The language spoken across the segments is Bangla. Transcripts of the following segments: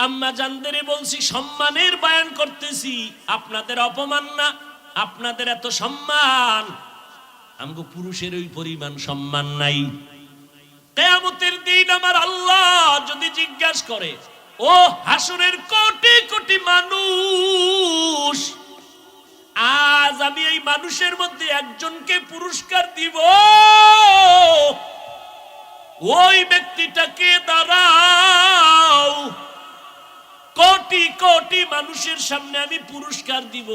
আম্মা জানদের বলছি সম্মানের বয়ান করতেছি, আপনাদের অপমান না, আপনাদের এত সম্মান, আমগো পুরুষের ওই পরিমাণ সম্মান নাই। কিয়ামতের দিন আমার আল্লাহ যদি জিজ্ঞাসা করে, ও হাসরের কোটি কোটি মানুষ, আজ আমি এই মানুষের মধ্যে একজনকে পুরস্কার দিব, ওই ব্যক্তিটাকে দাঁড়াও, কোটি কোটি মানুষের সামনে আমি পুরস্কার দিব।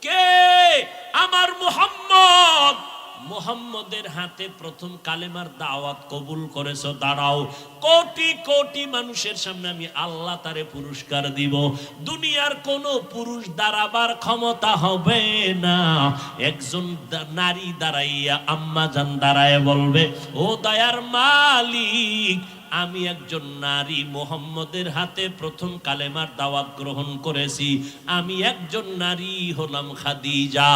কে? আমার মুহাম্মদ। মুহাম্মদের হাতে প্রথম কালেমার দাওয়াত কবুল করেছো, দাঁড়াও। কোটি কোটি মানুষের সামনে আমি আল্লাহ তারে পুরস্কার দিব। দুনিয়ার কোন পুরুষ দাঁড়াবার ক্ষমতা হবে না। একজন নারী দাঁড়াইয়া, আম্মা জান দাঁড়ায় বলবে, ও দয়ার মালিক, আমি একজন নারী মুহাম্মদের হাতে প্রথম কালেমার দাওয়াত গ্রহণ করেছি, আমি একজন নারী হলাম খাদিজা।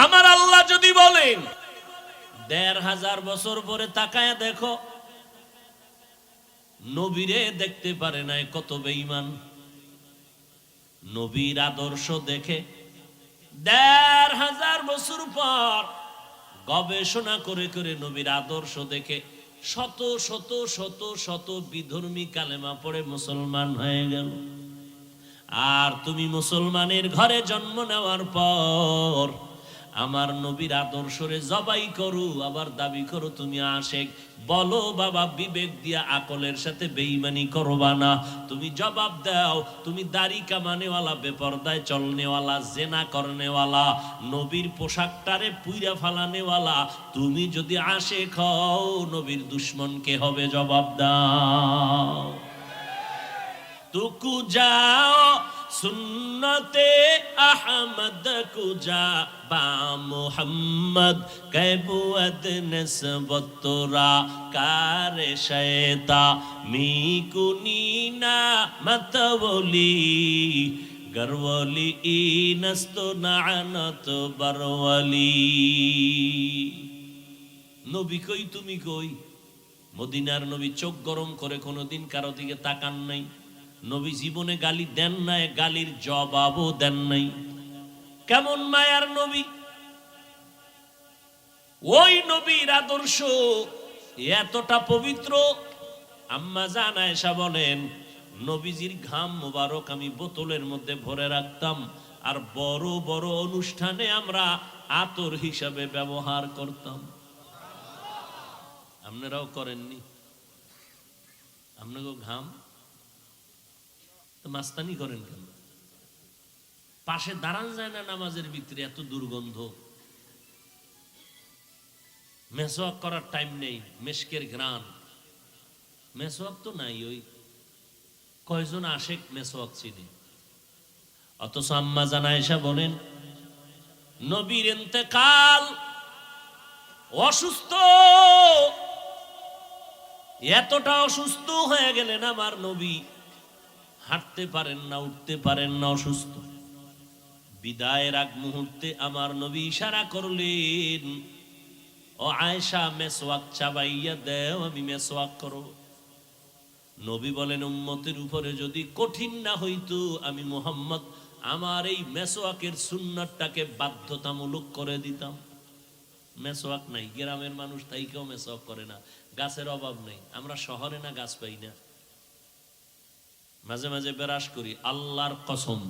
আমার আল্লাহ যদি বলেন ১৫০০ বছর পরে তাকায় দেখো, নবীরে দেখতে পারে নাই, কত বেঈমান। নবীর আদর্শ দেখে ১৫০০ বছর পর গবেষণা করে করে নবীর আদর্শ দেখে শত শত শত শত বিধর্মী কালেমা পড়ে মুসলমান হয়ে গেল। আর তুমি মুসলমানের ঘরে জন্ম নেওয়ার পর আমার নবীর আদর্শরে জবাই করো, আবার দাবি করো তুমি আশেক। বলো বাবা, বিবেক দিয়া আকলের সাথে বেঈমানি করবা না। তুমি জবাব দাও, তুমি দাড়ি কামানেওয়ালা, বেপরদায় চলনেওয়ালা, জেনা করনেওয়ালা, নবীর পোশাকটারে পুইরা ফালানেওয়ালা, তুমি যদি আশেক হও, নবীর দুশ্মন কে হবে? জবাব দাও। তুকু যাও সুন্নতে আহমদ কুজা বা মুহাম্মদ কবুয়ত নসবতরা কারে শয়তা মিকুনিনা মতবলি গরওয়ালি ইনস্ত নানত বরওয়ালি। নবী কই, তুমি কই? মদিনার নবী চোখ গরম করে কোনোদিন কারো দিকে তাকান নাই। নবী জীবনে গালি দেন নাই, গালির জবাবও দেন নাই। কেমন মায়ার নবী! ওই নবীর আদর্শ এতটা পবিত্র, আম্মা জান আয়েশা বলেন, নবীজির ঘাম মোবারক আমি বোতলের মধ্যে ভরে রাখতাম, আর বড় বড় অনুষ্ঠানে আমরা আতর হিসাবে ব্যবহার করতাম। আপনারাও করেননি? আপনাকে ঘাম মাস্তানি করেন কেন? পাশে দাঁড়ান যায় না নামাজের ভিতরে, এত দুর্গন্ধ। মেসওয়াক করার টাইম নেই, মেশকের ঘ্রাণ। মেসওয়াক তো নাই, ওই কয়জন আশেক মেসওয়াক চিনে। অথচ আম্মা জান আয়েশা বলেন, নবীর ইন্তেকাল, অসুস্থ, এতটা অসুস্থ হয়ে গেলেন আমার নবী, হাঁটতে পারেন না, উঠতে পারেন না, অসুস্থ। বিদায়ের আগ মুহূর্তে আমার নবী ইশারা করলেন, ও আয়েশা, মেসওয়াক চাবাইয়া দেও, আমি মেসওয়াক করব। নবী বলেন, উম্মতের উপরে যদি কঠিন না হইতো, আমি মুহাম্মদ আমার এই মেসওয়াকের সুন্নাতটাকে বাধ্যতামূলক করে দিতাম। মেসওয়াক নাই, গ্রামের মানুষ তাই কেউ মেসওয়াক করে না, গাছের অভাব নেই। আমরা শহরে না গাছ পাই না, মাঝে মাঝে বেরাস করি, আল্লাহর কসম,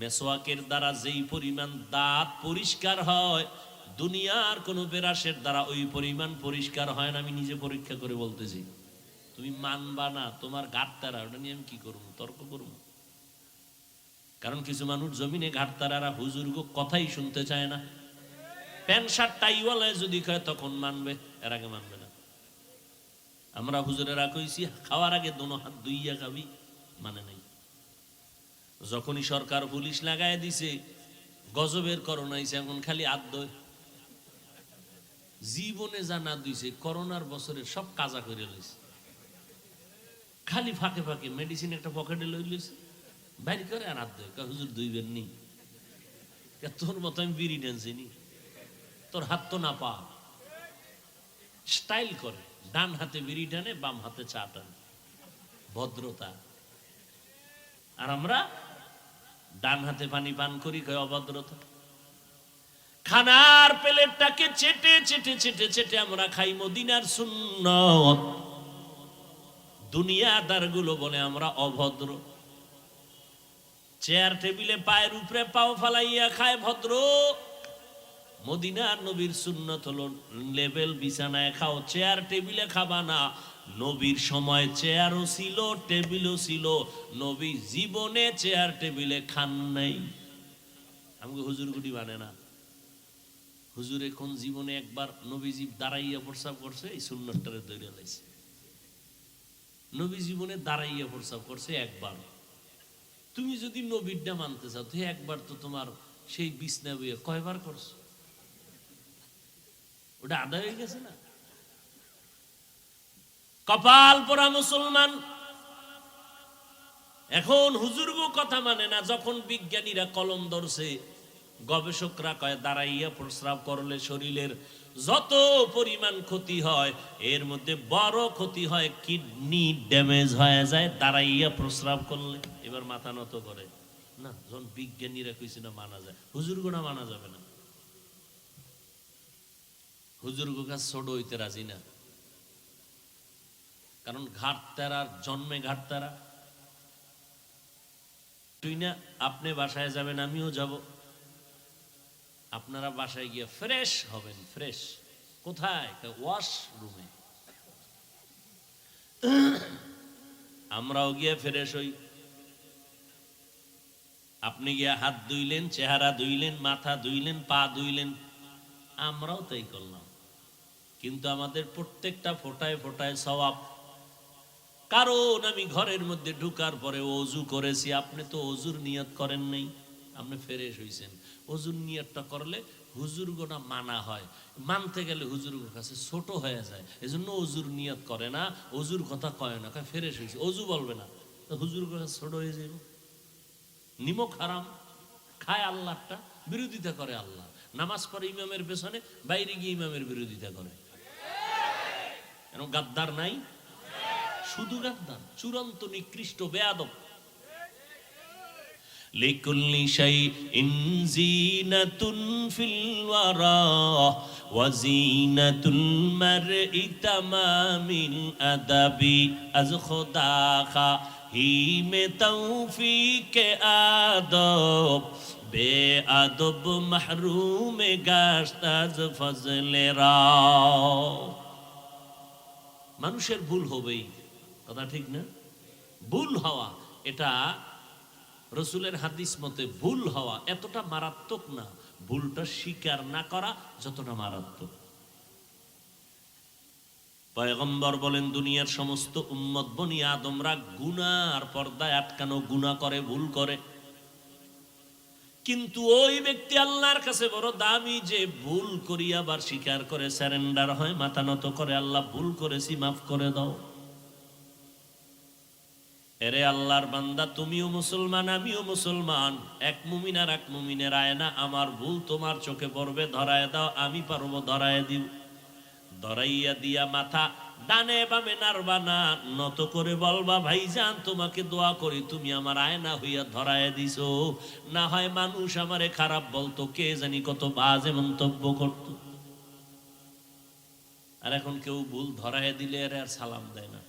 মেসওয়াকের দ্বারা যেই পরিমাণ দাঁত পরিষ্কার হয়, দুনিয়ার কোন বেরাসের দ্বারা ওই পরিমাণ পরিষ্কার হয় না। আমি নিজে পরীক্ষা করে বলতেছি, তুমি মানবা না, তোমার ঘাটতারা, ওটা নিয়ে আমি কি করবো, তর্ক করবো? কারণ কিছু মানুষ জমিনে ঘাটতারা হুজুর কথাই শুনতে চায় না। প্যান্ট শার্ট টাইওয়ালায় যদি কয় তখন মানবে, এর আগে মানবে না। আমরা হুজুরেরা কইছি খাওয়ার আগে দোনো হাত ধুইয়া খাবি, মানে নাই। যখনই সরকার পুলিশ লাগায় দিছে, গজবের করোনা হইছে, এখন খালি হাত ধোয়। জীবনে যা না দিছে করোনার বছরে সব কাজা করে লইছে, খালি ফাঁকে ফাঁকে মেডিসিন একটা পকেটে লই লইছে, বাইরে করে আর হাত ধোয়। হুজুর ধুইবেন নি, তোর মতো আমি বিড়ি টানছি নি, তোর হাত তো না পা, স্টাইল করে। ডান হাতে বিড়ি টানে, বাম হাতে চা টানে, ভদ্রতা। আর আমরা ডান হাতে পানি পান করি, কয় অভদ্রতা। খানার প্লেটটাকে চেটে চেটে চেটে চেটে আমরা খাই মদিনার সুন্নত। দুনিয়াদার গুলো বলে আমরা অভদ্র। চেয়ার টেবিলে পায়ের উপরে পাও ফালাইয়া খায় ভদ্র। মদিনার নবীর সুন্নত হলো লেভেল বিছানায় খাও, চেয়ার টেবিলে খাবা না। নবীর সময় চেয়ারও ছিল, টেবিলও ছিল, নবী জীবনে চেয়ার টেবিলে খান নাই। আমাকে হুজুর গুটি মানে না। হুজুর এখন জীবনে একবার নবীজি দাঁড়াইয়া প্রস্রাব করছে, এই সুন্নতটারে ধরে লাইছে। নবী জীবনে দাঁড়াইয়া প্রস্রাব করছে একবার। তুমি যদি নবীরটা মানতে চাও তো একবার তো তোমার সেই বিছনা বইয়ে কয়বার করছো? ওটা আদায় হয়ে গেছে না? কপাল পোড়া মুসলমান এখন হুজুরগো কথা মানে না। যখন বিজ্ঞানীরা কলম ধরছে, গবেষকরা কয় দাঁড়াইয়া প্রস্রাব করলে শরীরের যত পরিমাণ ক্ষতি হয়, এর মধ্যে বড় ক্ষতি হয়, কিডনি ড্যামেজ হয়ে যায় দাঁড়াইয়া প্রস্রাব করলে। এবার মাথা নত করে না। যখন বিজ্ঞানীরা কইছে না মানা যায়, হুজুরগো না মানা যাবে না। হুজুরগো কাছে ছোট হইতে রাজি না, কারণ ঘাটতারার জন্মে ঘাটতারা। তুই না আপনি বাসায় যাবেন, আমিও যাব। আপনারা বাসায় গিয়ে ফ্রেশ হবেন। ফ্রেশ কোথায়? ওয়াশরুমে। আমরাও গিয়ে ফ্রেশ হই। আপনি গিয়ে হাত ধুইলেন, চেহারা ধুইলেন, মাথা ধুইলেন, পা ধুইলেন, আমরাও তাই করলাম। কিন্তু আমাদের প্রত্যেকটা ফোঁটায় ফোঁটায় সওয়াব। কারণ আমি ঘরের মধ্যে ঢুকার পরে ওযু করেছি, আপনি তো ওযুর নিয়ত করেন নাই, আপনি ফ্রেশ হইছেন। ওযুর নিয়তটা করলে হুজুরগোনা মানা হয়। মানতে গেলে হুজুরগোর কাছে ছোট হয়ে যায়, এজন্য ওযুর নিয়ত করে না, ওযুর কথা কয় না, কয় ফ্রেশ হইছে, ওযু বলবে না। তো হুজুরগোর কাছে ছোট হয়ে যাবে। নিমক হারাম, খায় আল্লাহটা, বিরোধিতা করে আল্লাহ। নামাজ পড়ে ইমামের পেছনে, বাইরে গিয়ে ইমামের বিরোধিতা করে। কেন গাদ্দার নাই? শুধু গাদ্দার, চূড়ান্ত নিকৃষ্ট বেয়াদব। লিকুল্লি শাইইন যিনাতুন ফিল ওয়ারা ওয়া যিনাতুল মারই তামামিল আদাবি আজ খোদা খা হি মে তৌফিক আদব বেআদব মাহরুম গাশত আজ ফজলেরা। মানুষের ভুল হবেই, কথা ঠিক না? ভুল হওয়া এটা রসুলের হাদিস মতে ভুল হওয়া এতটা মারাত্মক না, ভুলটা স্বীকার না করা যতটা মারাত্মক। পয়গম্বর বলেন দুনিয়ার সমস্ত উম্মত বনি আদমরা গুনার পর্দায় আটকানো, গুনাহ করে, ভুল করে। কিন্তু ওই ব্যক্তি আল্লাহর কাছে বড় দামি যে ভুল করি আবার স্বীকার করে, সারেন্ডার হয়, মাথা নত করে, আল্লাহ ভুল করেছি মাফ করে দাও। এরে আল্লাহর বান্দা, তুমিও মুসলমান, আমিও মুসলমান, এক মুমিন আর এক মুমিনের আয়না। আমার ভুল তোমার চোখে পড়বে, ধরায় দাও, আমি পারবো ধরায় দিব। ধরাইয়া দিয়া মাথা ডানে বামে নাড়বা না, নত করে বলবা ভাইজান তোমাকে দোয়া করি, তুমি আমার আয়না হইয়া ধরায় দিছো। না হয় মানুষ আমারে খারাপ বলতো, কে জানি কত বাজে মন্তব্য করত। আর এখন কেউ ভুল ধরায় দিলে আর সালাম দেয় না,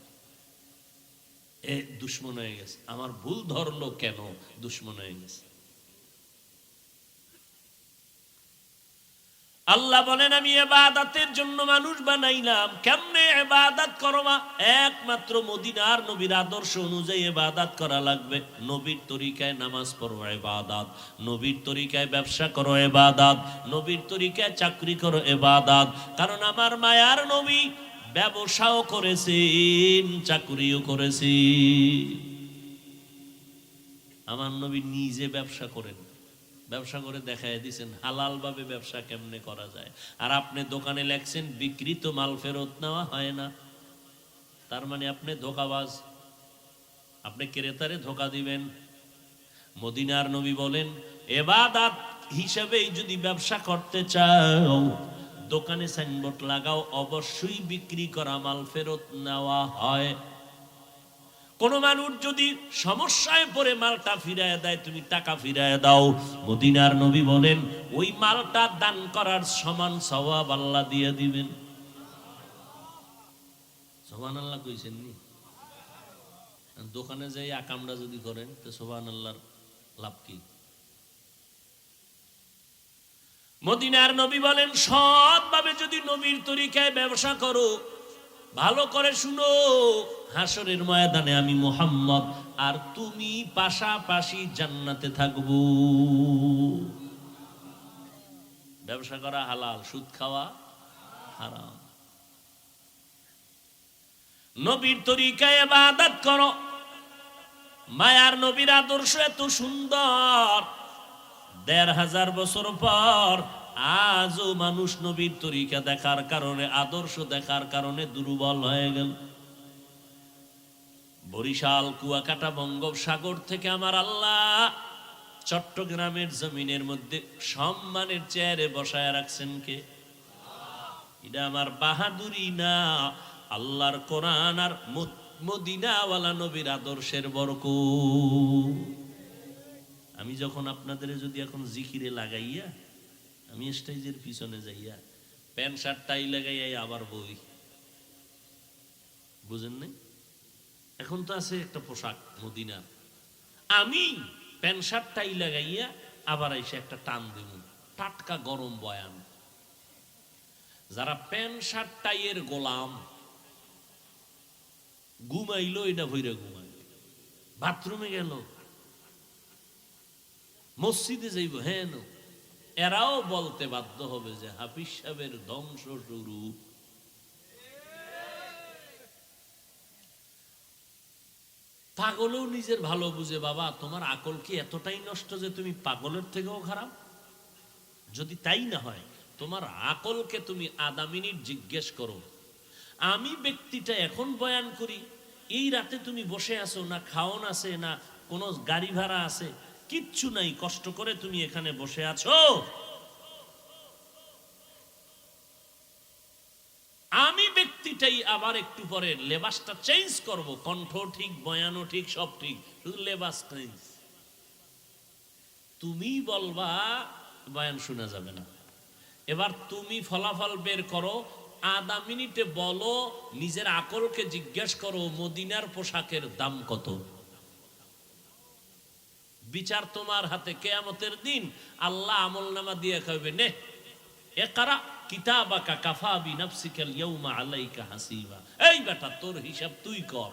এ দুশ্মন হয়ে গেছে। আমার ভুল ধরলো কেন? দুশ্মন হয়ে গেছে। আল্লাহ বলেন আমি ইবাদতের জন্য মানুষ বানাইলাম। কেমনে ইবাদত করবা? একমাত্র মদিনার নবীর আদর্শ অনুযায়ী ইবাদত করা লাগবে। নবীর তরিকায় নামাজ পড়ো ইবাদত, নবীর তরিকায় ব্যবসা করো ইবাদত, নবীর তরিকায় চাকরি করো ইবাদত। কারণ আমার মায়ার নবী ব্যবসাও করেছেন, চাকরিও করেছেন। আমার নবী নিজে ব্যবসা করেন, ব্যবসা করে দেখায় দিয়েছেন হালাল ভাবে ব্যবসা কেমনে করা যায়। আর আপনি দোকানে লেখছেন বিক্রিত মাল ফেরত নেওয়া হয় না, তার মানে আপনি ধোঁকাবাজ, আপনি ক্রেতারে ধোঁকা দিবেন। মদিনার নবী বলেন ইবাদত হিসেবেই যদি ব্যবসা করতে চাও, দোকানে সাইনবোর্ড লাগাও, অবশ্যই বিক্রি করা মাল ফেরত নেওয়া হয়। কোন মানুষ যদি সমস্যায় পড়ে মালটা ফিরায় দেয়, তুমি টাকা ফিরায় দাও। মদিনার নবী বলেন ওই মালটা দান করার সমান সওয়াব আল্লাহ দিয়ে দিবেন। সুবহানাল্লাহ কইছেন নি? দোকানে যাই আকামটা যদি করেন তো সুবহানাল্লাহর লাভ কি? মদিনার নবী বলেন সৎভাবে যদি নবীর তরিকায় ব্যবসা করো, ভালো করে শুনো, হাসরের ময়দানে আমি মুহাম্মদ আর তুমি পাশাপাশি জান্নাতে থাকবো। ব্যবসা করা হালাল, সুদ খাওয়া হারাম। নবীর তরিকায় ইবাদত করো। মায়ার নবীর আদর্শ এত সুন্দর, ১৫০০ বছর পর আজও মানুষ নবীর তরিকা দেখার কারণে, আদর্শ দেখার কারণে দুর্বল হয়ে গেল। বরিশাল, কুয়াকাটা, বঙ্গোপসাগর থেকে আমার আল্লাহ চট্টগ্রামের জমিনের মধ্যে সম্মানের চেয়ারে বসায় রাখছেন কে? এটা আমার বাহাদুরি না, আল্লাহর কোরআন আর মদিনাওয়ালা নবীর আদর্শের বরকত। আমি যখন আপনাদের যদি এখন জিকিরে লাগাইয়া, আমি স্টেজের পিছনে যাইয়া প্যান্ট শার্ট টাই লাগাইয়া আবার বই, বুঝেন নাই? এখন তো আছে একটা পোশাক মদিনার, আমি প্যান্ট শার্ট টাই লাগাইয়া আবার এসে একটা টান দেব, টাটকা গরম বয়ান। যারা প্যান্ট শার্ট টাইয়ের গোলাম, ঘুমাইলো এটা ভইরা ঘুমাই, বাথরুমে গেল, মসজিদে যাইব, হ্যাঁ এরাও বলতে বাধ্য হবে যে হাফিজ সাহেবের ধ্বংস শুরু। পাগলও নিজের ভালো বুঝে। বাবা, তোমার আকল কি এতটাই নষ্ট যে তুমি পাগলের থেকেও খারাপ? যদি তাই না হয়, তোমার আকলকে তুমি আধা মিনিট জিজ্ঞেস করো, আমি ব্যক্তিটা এখন বয়ান করি, এই রাতে তুমি বসে আছো, না খাওন আছে, না কোনো গাড়ি ভাড়া আছে, কিচ্ছু নাই, কষ্ট করে তুমি এখানে বসে আছো। আমি ব্যক্তিটাই আবার একটু পরে লেবাসটা চেঞ্জ করব, কণ্ঠ ঠিক, বয়ানও ঠিক, সব ঠিক, শুধু লেবাস চেঞ্জ। তুমি বলবা বয়ান শোনা যাবে না। এবার তুমি ফলাফল বের করো, আধা মিনিটে বলো, নিজের আকলকে জিজ্ঞেস করো মদিনার পোশাকের দাম কত। বিচার তোমার হাতে। কিয়ামতের দিন আল্লাহ আমলনামা দিয়ে কইবে, নে ইকরা কিতাবাকা কাফা বিনাফসিকাল ইয়াউমা আলাইকা হাসিবা। এই বেটা, তোর হিসাব তুই কর,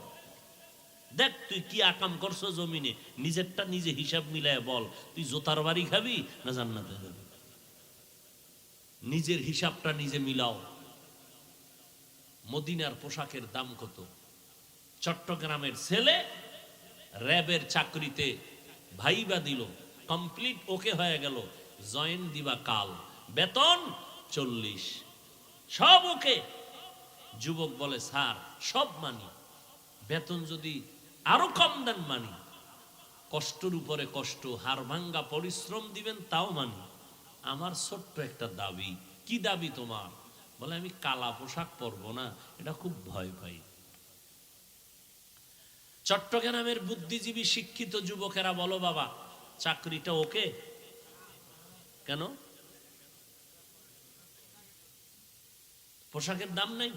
দেখ তুই কি আকাম করছো জমিনে, নিজেরটা নিজে হিসাব মিলায় বল, তুই জোতার বাড়ি খাবি না জান্নাতে যাবি। নিজের হিসাবটা নিজে মিলাও। মদিনার পোশাকের দাম কত? চট্টগ্রামের ছেলে র্যাবের চাকরিতে ভাইবা দিল, কমপ্লিট ওকে হয়ে গেল, জয়েন দিবা কাল, বেতন 40, সব ওকে। যুবক বলে স্যার সব মানি, বেতন যদি আরো কম দেন মানি, কষ্টের উপরে কষ্ট, হাড় ভাঙ্গা পরিশ্রম দিবেন তাও মানি। আমার ছোট্ট একটা দাবি। কি দাবি তোমার? বলে আমি কালা পোশাক পরবো না, এটা খুব ভয় পাই। চট্টগ্রামের বুদ্ধিজীবী শিক্ষিত যুবকেরা বলো বাবা, চাকরিটা ওকে কেন? পোশাকের দাম নাই?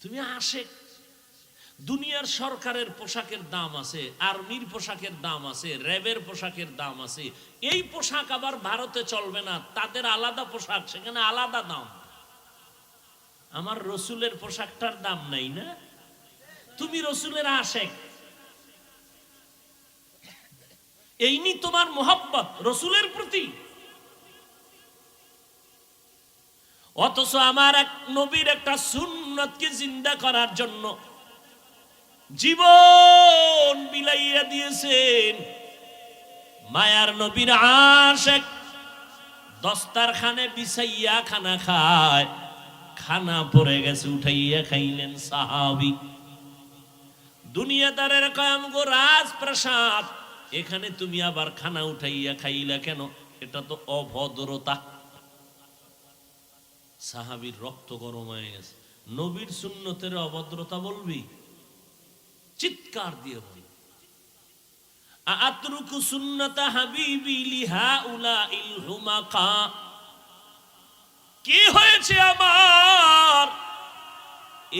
তুমি আশেক। দুনিয়ার সরকারের পোশাকের দাম আছে, আর্মির পোশাকের দাম আছে, র্যাবের পোশাকের দাম আছে। এই পোশাক আবার ভারতে চলবে না, তাদের আলাদা পোশাক, সেখানে আলাদা দাম। আমার রসুলের পোশাকটার দাম নাই না? তুমি রসুলের আশেক, এই নি তোমার মোহাব্বত রসুলের প্রতি। অথচ আমার এক নবীর একটা সুন্নতকে জিন্দা করার জন্য জীবন বিলাইয়া দিয়েছেন। মায়ার নবীর আশেক দস্তারখানে বিছাইয়া খানা খায়, খানা পড়ে গেছে, উঠাইয়া খাইলেন সাহাবী। দুনিয়াদারের কামগো রাজপ্রাসাদ, এখানে তুমি আবার খানা উঠাইয়া খাইলা কেন? এটা তো অভদ্রতা। সাহাবীর রক্ত গরম হয়ে গেছে। নবীর সুন্নতের অভদ্রতা বলবি? চিৎকার দিয়ে বল, আতরুকু সুন্নাতা হাবিবি লিহাউলাইল হুমাকা। কি হয়েছে আমার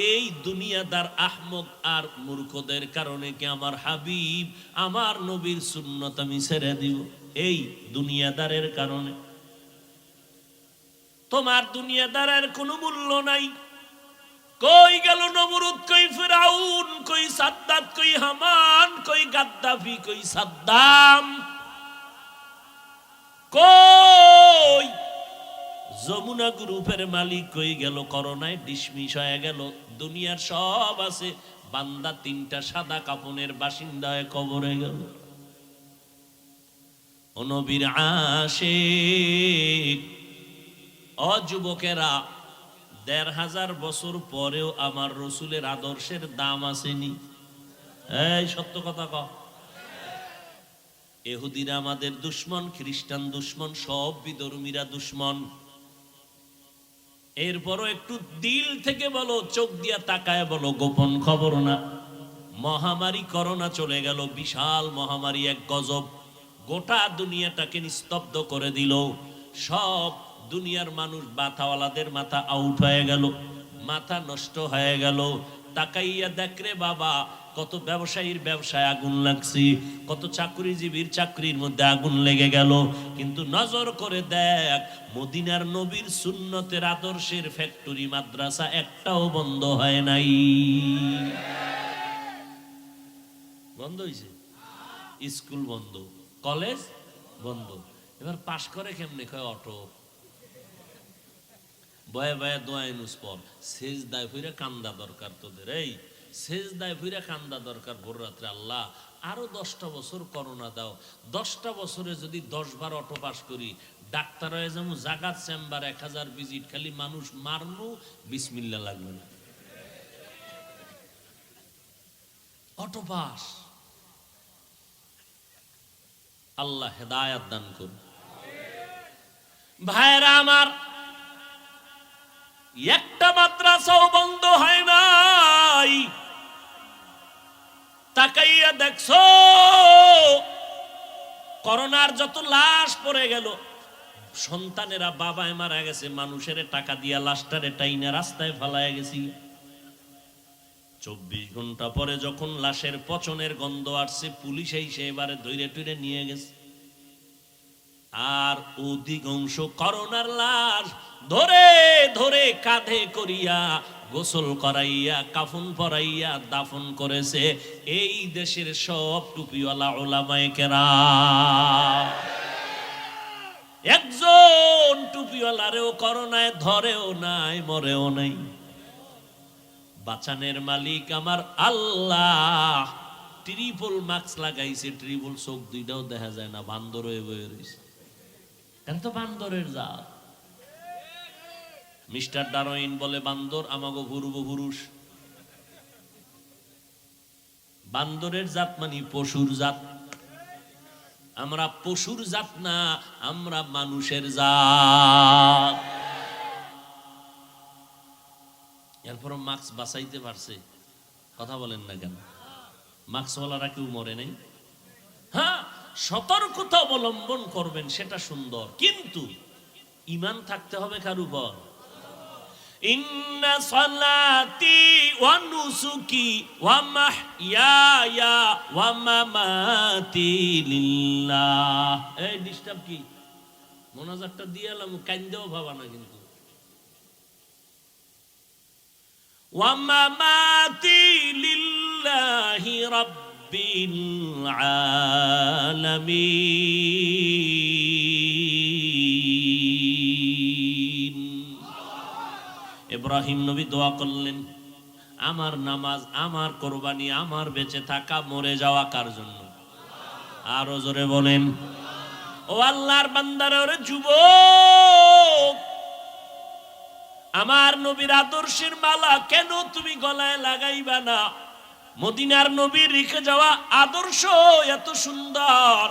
এই দুনিয়াদার আহমক আর মূর্খদের কারণে কি আমার হাবিব আমার নবীর সুন্নত আমি ছেড়ে দিব? এই দুনিয়াদারের কারণে। তোমার দুনিয়াদারের কোনো মূল্য নাই। কই গেল নমরুদ, কই ফিরাউন, কই সাদ্দাত, কই হামান, কই গাদ্দাফি, কই সাদ্দাম, কই যমুনা গ্রুপের মালিক কই গেল? করোনায় ডিসমিস হয়ে গেল। দুনিয়ার সব আছে, বান্দা তিনটা সাদা কাপনের বাসিন্দা হয়ে কবরে গেল। ও নবীর আশিক, ও যুবকেরা, ১৫০০ বছর পরেও আমার রসুলের আদর্শের দাম আসেনি। এই সত্য কথা কও। ইহুদিরা আমাদের দুশ্মন, খ্রিস্টান দুশ্মন, সব বিধর্মীরা দুশ্মন। এরপরও একটু দিল থেকে বলো, চোখ দিয়া তাকায় বলো, গোপন খবর না। মহামারী করোনা চলে গেল, বিশাল মহামারী, এক গজব, গোটা দুনিয়াটাকে নিস্তব্ধ করে দিল। সব দুনিয়ার মানুষ, মাথাওয়ালাদের মাথা আউট হয়ে গেল, মাথা নষ্ট হয়ে গেল। তাকাইয়া দেখ রে বাবা, কত ব্যবসায়ীর ব্যবসায় আগুন লাগছে, কত চাকরিজীবীর চাকরির মধ্যে আগুন লেগে গেল। কিন্তু নজর করে দেখ, মদিনার নবীর সুন্নতের আদর্শের ফ্যাক্টরি, মাদ্রাসা একটাও বন্ধ হয় নাই। বন্ধ হয়েছে? স্কুল বন্ধ, কলেজ বন্ধ। এবার পাশ করে কেমনে? কয় অটো। বয়ে বয়ে দোয়াইনুস পর, সেজদায় ফিরে কান্দা দরকার তোদের। এই সেজদায় ফিরে কান্দা দরকার ভোর রাত্রে। আল্লাহ আরো 10টা বছর করোনা দাও। 10টা বছরে যদি 10 বার অটো পাস করি, ডাক্তার হয়ে যাবো, জাগাত চেম্বার 1000 ভিজিট, খালি মানুষ মারনু, বিসমিল্লাহ লাগবে না। Auto pass. আল্লাহ হেদায়াত দান করুন। ভাইরা আমার, একটা মাদ্রাসাও বন্ধ হয় নাই। তাকাইয়া দেখছো করোনার যত লাশ পড়ে গেল, সন্তানেরা বাবায় মারা গেছে, মানুষের টাকা দিয়া লাশটারে টাইনা রাস্তায় ফেলায় গেছি। 24 ঘন্টা পরে যখন লাশের পচনের গন্ধ আসছে, পুলিশ এসে এবারে ধৈর্য টুরে নিয়ে গেছে। আর অধিকাংশ করোনার লাশ ধরে ধরে কাঁধে করিয়া গোসল করাইয়া কাফন পরাইয়া দাফন করেছে এই দেশের সব টুপিওয়ালা উলামায়ে কেরাম। একজন টুপিওয়ালারেও করোনায় ধরেও নাই, মরেও নাই। বাঁচানের মালিক আমার আল্লাহ। ট্রিপল মাস্ক লাগাইছে, ট্রিপল চোখ দুইটাও দেখা যায় না, বান্দর হয়ে বয়ে রয়েছে। কেন তো বান্দরের জাত। মিস্টার ডারউইন বলে বান্দর আমাগো পূর্বপুরুষ। বান্দরের জাত মানে পশুর জাত। আমরা পশুর জাত না, আমরা মানুষের জাত। এরপর মাস্ক বাঁচাইতে পারছে, কথা বলেন না কেন? মাস্কওয়ালারা কেউ মরে নাই। হ্যাঁ, সতর্কতা অবলম্বন করবেন, সেটা সুন্দর, কিন্তু ঈমান থাকতে হবে কার উপর? ইন্না সালাতি ওয়া নুসুকি ওয়া মাহইয়ায়া ওয়া মামাতি লিল্লাহ। এই ডিস্টার্ব কি? মোনাজাতটা দিয়ে এলাম, কান্দেও ভাবা না কিন্তু। ওয়া মামাতি লিল্লাহি রাব্বিল আলামিন। ইব্রাহিম নবী দোয়া করলেন, আমার নামাজ, আমার কোরবানি, আমার বেঁচে থাকা, মরে যাওয়া কার জন্য? আরো জোরে বলেন। ও আল্লাহর বান্দারা, ওরে যুবক, আমার নবীর আদর্শের মালা কেন তুমি গলায় লাগাইবা না? মদিনার নবীর রেখে যাওয়া আদর্শ এত সুন্দর।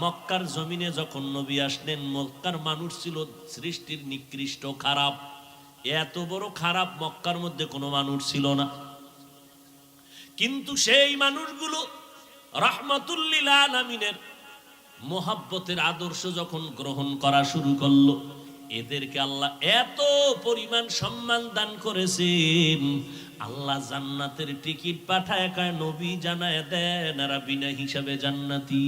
মক্কার জমিনে যখন নবী আসলেন, মক্কার মানুষ ছিল সৃষ্টির নিকৃষ্ট, খারাপ। এত বড় খারাপ মক্কার মধ্যে কোনো মানুষ ছিল না, কিন্তু সেই মানুষগুলো রাহমাতুল লিল আলামিনের মোহাব্বতের আদর্শ যখন গ্রহণ করা শুরু করলো, এদেরকে আল্লাহ এত পরিমাণ সম্মান দান করেছেন, আল্লাহ জান্নাতের টিকিট পাঠায় কয় নবী জানায় দেন এরা বিনা হিসাবে জান্নাতি।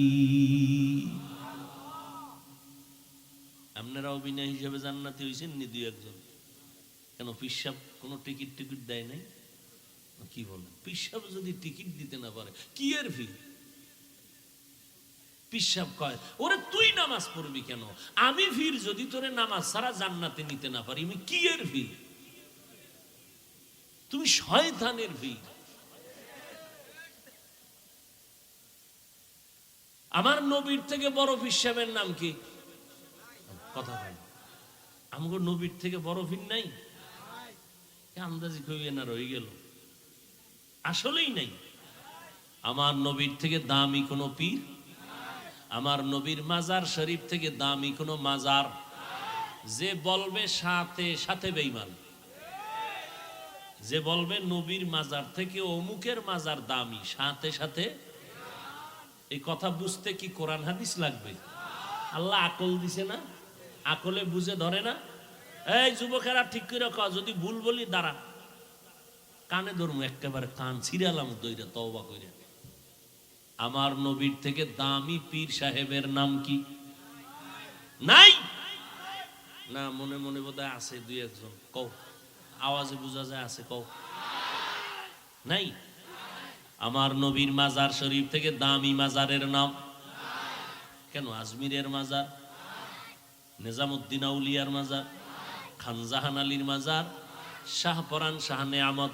আপনারাও বিনা হিসাবে জান্নাতি হইছেন নি দুই একজন? কেন পিসাব কোনো টিকিট টিকিট দেয় নাই? কি বলেন, পিসাব যদি টিকিট দিতে না পারে কি এর ফি? পিসাব কয় ওরে তুই নামাজ পড়বি কেন, আমি ফির যদি তোরে নামাজ ছাড়া জান্নাতে নিতে না পারি আমি কি এর ফি? তুমি শয়তানের ফি। আমার নবীর থেকে বড় পিসাবের নাম কি? কথা বল, আমাকে নবীর থেকে বড় ফির নাই? আন্দাজি কইবে না রয়ে গেল, আসলেই নাই। আমার নবীর থেকে দামি কোনো পীর, আমার নবীর মাজার শরীফ থেকে দামি কোনো মাজার, যে বলবে সাথে সাথে বেঈমান, যে বলবে নবীর মাজার থেকে অমুকের মাজার দামি, সাথে সাথে। এই কথা বুঝতে কি কোরআন হাদিস লাগবে? আল্লাহ আকল দিছে না, আকলে বুঝে ধরে না। এই যুবকেরা ঠিক করে কয়, যদি ভুল বলি দাঁড়া, কানে ধরমু একেবারে কান ছিড়ালাম দইরা তওবা কইরা। আমার নবীর থেকে দামি পীর সাহেবের নাম কি? নাই না, মনে মনে বোধহয় আছে দুই একজন, কও, আওয়াজে বোঝা যায় আছে, কও। নাই। আমার নবীর মাজার শরীফ থেকে দামি মাজারের নাম কেন? আজমিরের মাজার, নিজামুদ্দিন আউলিয়ার মাজার, খানজাহান আলীর মাজার, শাহপরান শাহ নেয়ামত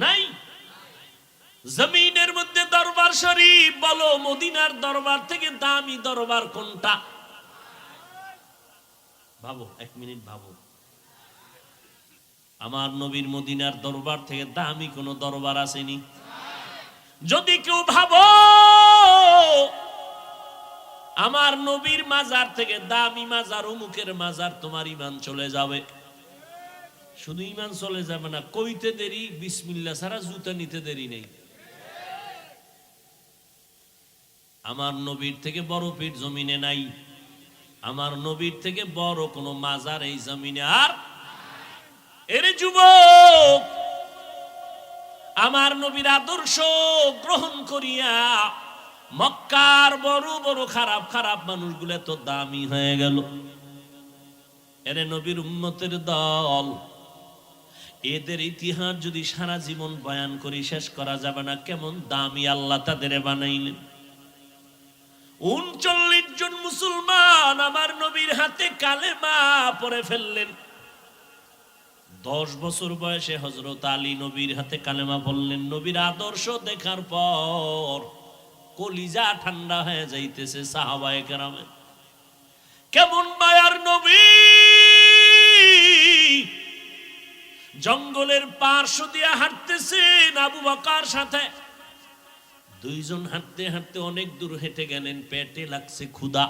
নাই। জমিনের মধ্যে দরবার শরীফ বলো, মদিনার দরবার থেকে দামি দরবার কোনটা? ভাবো, এক মিনিট ভাবো। আমার নবীর মদিনার দরবার থেকে দামি কোন দরবার আসেনি? যদি কেউ ভাবো আমার নবীর মাজার থেকে দামি মাজার অমুকের মাজার, তোমার ঈমান চলে যাবে। শুধু ঈমান চলে যাবে না, কইতে দেরি, বিসমিল্লাহ ছাড়া জুতা নিতে দেরি নেই। আমার নবীর থেকে বড় পীর জমিনে নাই, আমার নবীর থেকে বড় কোন মাজার এই জমিনে আর। এর যুবক, আমার নবীর আদর্শ গ্রহণ করিয়া মক্কার বড় বড় খারাপ খারাপ মানুষগুলো তো দামি হয়ে গেল। এরে নবীর উম্মতের দল, এদের ইতিহাস যদি সারা জীবন বয়ান করি শেষ করা যাবে না, কেমন দামি আল্লাহ তাদের বানাইলেন। ৩৯ জন মুসলমান আমার নবীর হাতে কালেমা পড়ে ফেললেন। 10 বছর বয়সে হযরত আলী নবীর হাতে কালেমা পড়লেন। নবীর আদর্শ দেখার পর কলিজা ঠান্ডা হয়ে যাইতেছে সাহাবায়ে কেরামের। কেমন মায়ার নবী, জঙ্গলের পার্শ্ব দিয়ে হাঁটতেছেন আবু বকর সাথে। দুইজন হাঁটতে হাঁটতে অনেক দূর হেঁটে গেলেন, পেটে লাগছে ক্ষুধা।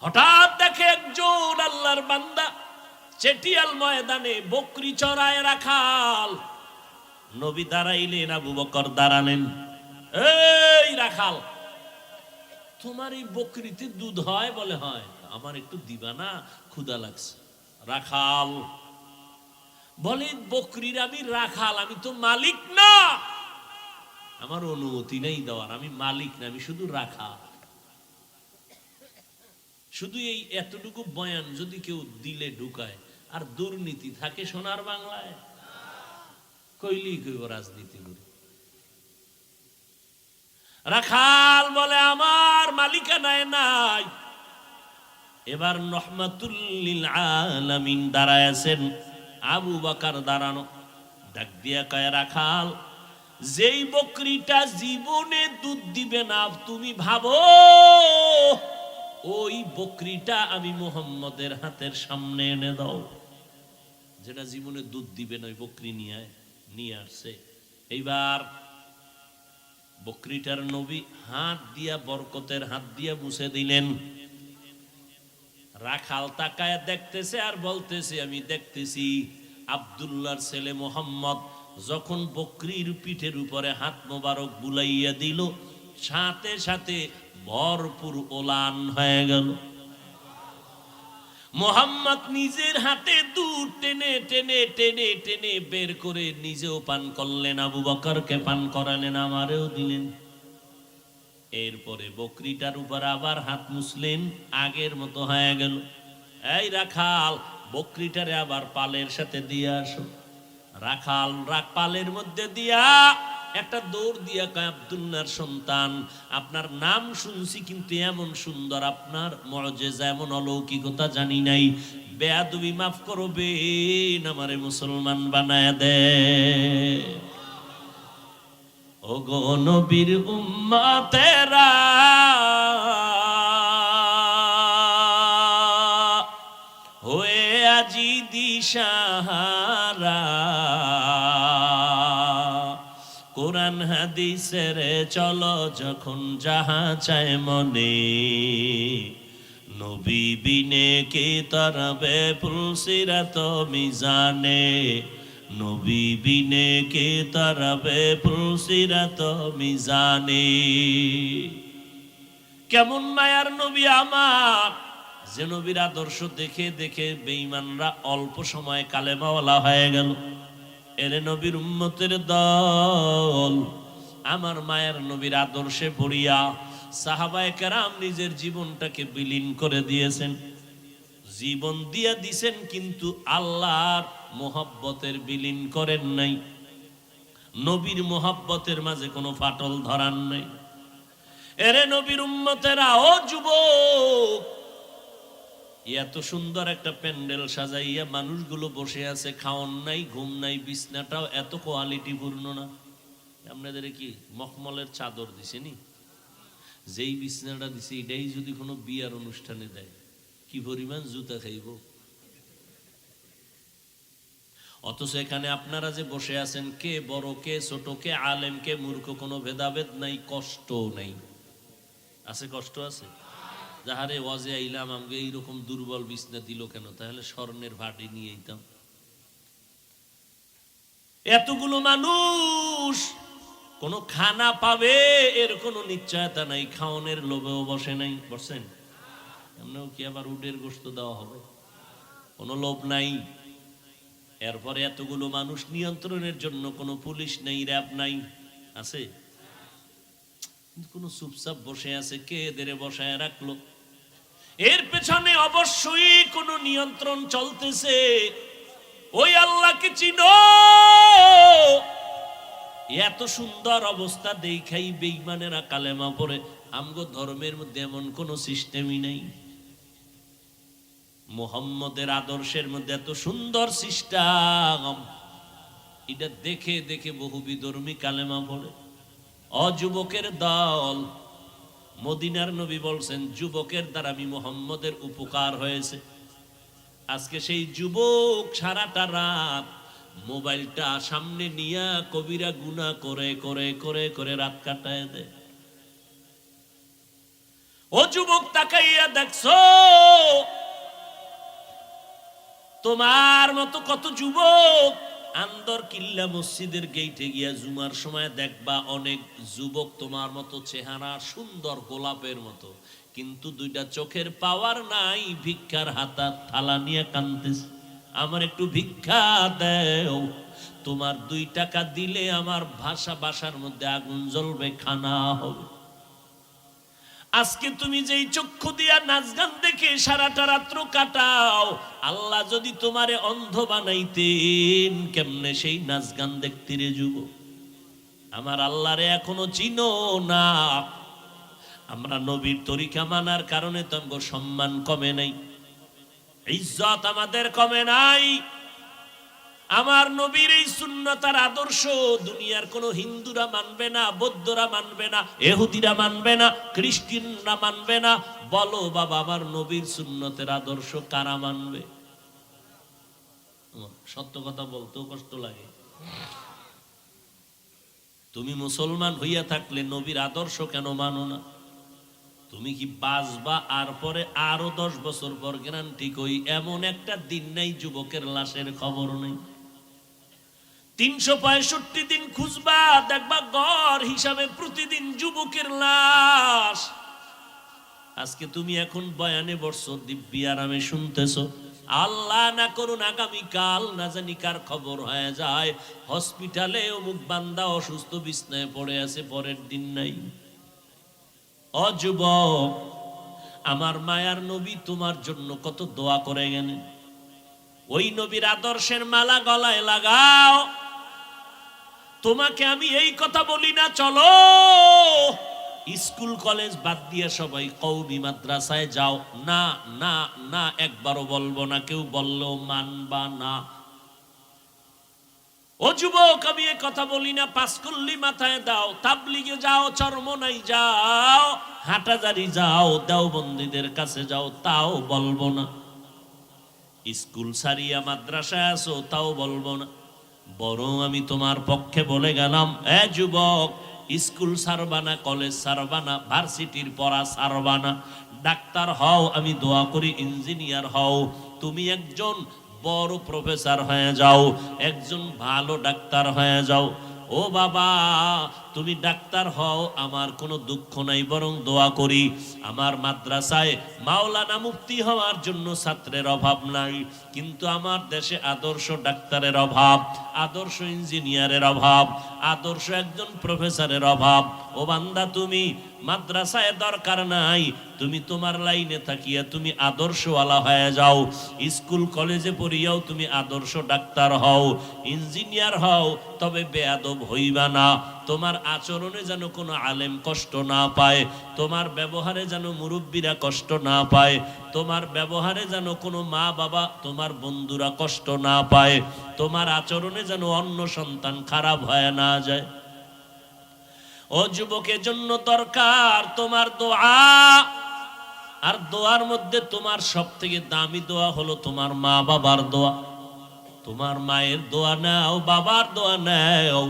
হঠাৎ দেখে একজন আল্লাহর বান্দা চেটিয়াল ময়দানে বকরি চড়ায় রাখাল। নবী দাঁড়াইলেন, আবু বকর দাঁড়ালেন। এই রাখাল, তোমার এই বকরিতে দুধ হয়? বলে হয়। আমার একটু দিবা না, ক্ষুধা লাগছে। রাখাল বলে, বকরির আমি রাখাল, আমি তো মালিক না, আমার অনুমতি নেই দেওয়ার, আমি মালিক না, আমি শুধু রাখাল। শুধু এই এতটুকু বয়ান যদি কেউ দিলে ঢুকায়, আর দুর্নীতি থাকে সোনার বাংলায়? কইলি কইব রাজনীতি করি। রাখাল বলে, আমার মালিকানায় নাই। এবার রহমাতুল লিল আলামিন দাঁড়ায় আছেন, আবু বকর দাঁড়ানো। ডাক দিয়া কয়, রাখাল, যেই বকরিটা জীবনে দুধ দিবে না, তুমি ভাবো ওই বকরিটা আমি মুহাম্মদের হাতের সামনে এনে দাও। যেটা জীবনে দুধ দিবে না, ওই বকরি নিয়ে আসছে। এইবার বকরিটার নবী হাত দিয়া, বরকতের হাত দিয়া মুছে দিলেন। রাখাল তাকায় দেখতেছে আর বলতেছে, আমি দেখতেছি আব্দুল্লাহর ছেলে মোহাম্মদ যখন বকরির পিঠের উপরে হাত মোবারক বুলাইয়া দিল, সাথে সাথে ভরপুর ওলান হয়ে গেল। মোহাম্মদ নিজের হাতে দুধ টেনে টেনে টেনে টেনে বের করে নিজেও পান করলেন, আবু বকরকে পান করালেন, আমারেও দিলেন। এরপরে বকরিটার উপর আবার হাত মুছলেন, আগের মতো হয়ে গেল। এই রাখাল, বকরিটারে আবার পালের সাথে দিয়ে আসো। রাখাল পালের মধ্যে দিয়া একটা দৌড় দিয়া কয়, আব্দুল্লাহর সন্তান, আপনার নাম শুনছি কিন্তু এমন সুন্দর, আপনার মুআজিজা এমন অলৌকিকতা জানি নাই, বেয়াদবি মাফ করবেন, আমারে মুসলমান বানায় দে। ও গো নবীর উম্মতেরা, হয়ে আজি দিশাহারা, কোরআন হাদিসের চলো যখন যাহা চায় মনে, নবী বিনে কে তরবে পুলসিরাত মিজানে, নবী বিনে কে তরবে পুলসিরাত মিজানে। কেমন মায়ার নবী আমার, যে নবীর আদর্শ দেখে দেখে বেঈমানরা অল্প সময় কালেমাওয়ালা হয়ে গেল। এরে নবীর উম্মতের দল, আমার মায়ের নবীর আদর্শে পড়িয়া সাহাবায়ে কেরাম নিজের জীবনটাকে বিলীন করে দিয়েছেন, জীবন দিয়া দিছেন, কিন্তু আল্লাহর মোহাব্বতের বিলীন করেন নাই, নবীর মোহাব্বতের মাঝে কোনো ফাটল ধরান নাই। এরে নবীর উম্মতেরা, ও যুবক, এত সুন্দর একটা প্যান্ডেল সাজাইয়া মানুষগুলো বসে আছে, খাওন নাই, ঘুম নাই, বিছনাটাও এত কোয়ালিটি পূর্ণ না। আপনাদের কি মখমলের চাদর দিছেনি? যেই বিছনাটা দিছে এটাই যদি কোনো বিয়ার অনুষ্ঠানে দেয়, কি পরিমাণ জুতা খাইব। অথচ এখানে আপনারা যে বসে আছেন, কে বড় কে ছোট, কে আলেম কে মূর্খ, কোনো ভেদাভেদ নাই, কষ্ট নাই। আছে? কষ্ট আছে? যাহারে ওয়াজে আইলাম আমাকে এইরকম দুর্বল বিছনা দিল কেন, তাহলে স্বর্ণের ভাটি নিয়ে আইতাম। এতগুলো মানুষ কোন খানা পাবে এর কোনো নিশ্চয়তা নাই, খাওয়ানোর লোভেও বসে নাই। বসছেন? এমনও কি আবার উটের গোশত দেওয়া হবে? কোনো লোভ নাই। এরপরে এতগুলো মানুষ নিয়ন্ত্রণের জন্য কোনো পুলিশ নেই, র্যাব নাই। আছে? কোনো চুপচাপ বসে আছে, কে এদের বসায় রাখলো? এর পেছনে অবশ্যই কোনো নিয়ন্ত্রণ চলতেছে। ওই আল্লাহকে চিনো। এত সুন্দর অবস্থা দেখাই বেঈমানেরা কালেমা পড়ে। আমগো ধর্মের মধ্যে এমন কোন সিস্টেমই নাই। মুহাম্মদের আদর্শের মধ্যে এত সুন্দর সিস্টেম, এটা দেখে দেখে বহু বিধর্মী কালেমা পড়ে। অযুবকের দল, মদিনার নবী বলছেন যুবকের দ্বারা আমি মুহাম্মদের উপকার হয়েছে। আজকে সেই যুবক সারাটা রাত মোবাইলটা সামনে নিয়ে কবিরা গুনাহ করে করে করে করে রাত কাটায় দেয়। ও যুবক, তাকাইয়া দেখছো তোমার মতো কত যুবক আন্দর কিল্লা মসজিদের গেইটে গিয়া জুমার সময় দেখবা অনেক যুবক তোমার মতো চেহারা, সুন্দর গোলাপের মতো, কিন্তু দুইটা চোখের পাওয়ার নাই, ভিক্ষার হাতা থালা নিয়ে কাঁদতেছে, আমার একটু ভিক্ষা দেও। তোমার 2 টাকা দিলে আমার বাসার মধ্যে আগুন জ্বলবে, খানা হবে। আজকে তুমি যেই চক্ষু দিয়া নাচ গান দেখে সারাটা রাত্র কাটাও, আল্লাহ যদি তোমারে অন্ধ বানাইতেন, কেমনে সেই নাচ গান দেখতে রে যুবক? আমার আল্লাহরে এখনো চিনো না। আমরা নবীর তরিকা মানার কারণে তোমার সম্মান কমে নাই, ইজ্জত আমাদের কমে নাই। আমার নবীর এই সুন্নতার আদর্শ দুনিয়ার কোন হিন্দুরা মানবে না, বৌদ্ধরা মানবে না, ইহুদিরা মানবে না, খ্রিস্টানরা মানবে না। বলো বাবা, আমার নবীর সুন্নতের আদর্শ কারা মানবে? সত্য কথা বলতেও কষ্ট লাগে। তুমি মুসলমান হইয়া থাকলে নবীর আদর্শ কেন মানো না? তুমি কি বাঁচবা আর পরে আরো 10 বছর পর গ্যারান্টি কই? এমন একটা দিন নাই যুবকের লাশের খবর নেই। 365 দিন খুঁজবা, দেখবা গড় হিসাবে প্রতিদিন যুবকের লাশ। আজকে তুমি এখন বয়ানে বসছো, দিব্যি আরামে শুনতেছো, আল্লাহ না করুন আগামীকাল না জানি কার খবর হয়ে যায় হসপিটালে অমুক বান্দা অসুস্থ বিছনায় পড়ে আছে, পরের দিন নাই। ও যুবক, আমার মায়ার নবী তোমার জন্য কত দোয়া করে গেলেন। ওই নবীর আদর্শের মালা গলায় লাগাও। তোমাকে আমি এই কথা বলি না চলো স্কুল কলেজ বাদ দিয়ে সবাই কওমি মাদ্রাসায় যাও, না না না, একবারও বলবো না, কেউ বললেও মানবা না। ও যুবক, আমি এই কথা বলি না, পাঁচকল্লি মাথায় দাও, তাবলিগে যাও, চরমনাই যাও, হাটাজারি যাও, দেওবন্দীদের কাছে যাও, তাও বলবো না। স্কুল সারিয়া মাদ্রাসায় আসো, তাও বলবো না। বরং আমি তোমার পক্ষে বলে গেলাম, এ যুবক, স্কুল সারবানা, কলেজ সারবানা, ভার্সিটির পড়া সারবানা, ডাক্তার হও, আমি দোয়া করি ইঞ্জিনিয়ার হও, তুমি একজন বড় প্রফেসর হয়ে যাও, একজন ভালো ডাক্তার হয়ে যাও। ও বাবা, তুমি ডাক্তার হও, আমার কোনো দুঃখ নাই, বরং দোয়া করি আমার মাদ্রাসায় মাওলানা মুফতি হওয়ার জন্য ছাত্রের অভাব নাই, কিন্তু আমার দেশে আদর্শ ডাক্তারের অভাব, আদর্শ ইঞ্জিনিয়ারের অভাব, আদর্শ একজন প্রফেসরের অভাব। ও বান্দা, তুমি মাদ্রাসায় দরকার নাই, তুমি তোমার লাইনে থাকিয়া তুমি আদর্শওয়ালা হয়ে যাও। স্কুল কলেজে পড়িয়াও তুমি আদর্শ ডাক্তার হও, ইঞ্জিনিয়ার হও, তবে বেয়াদব হইবা না। তোমার আচরণে যেন কোনো আলেম কষ্ট না পায়, তোমার ব্যবহারে যেন মুরব্বীরা কষ্ট না পায়, তোমার ব্যবহারে যেন কোনো মা বাবা, তোমার বন্ধুরা কষ্ট না পায়, তোমার আচরণে যেন অন্য সন্তান খারাপ হয়ে না যায়। ও যুবকের জন্য দরকার তোমার দোয়া। আর দোয়ার মধ্যে তোমার সব থেকে দামি দোয়া হলো তোমার মা বাবার দোয়া। তোমার মায়ের দোয়া নাও, বাবার দোয়া নাও।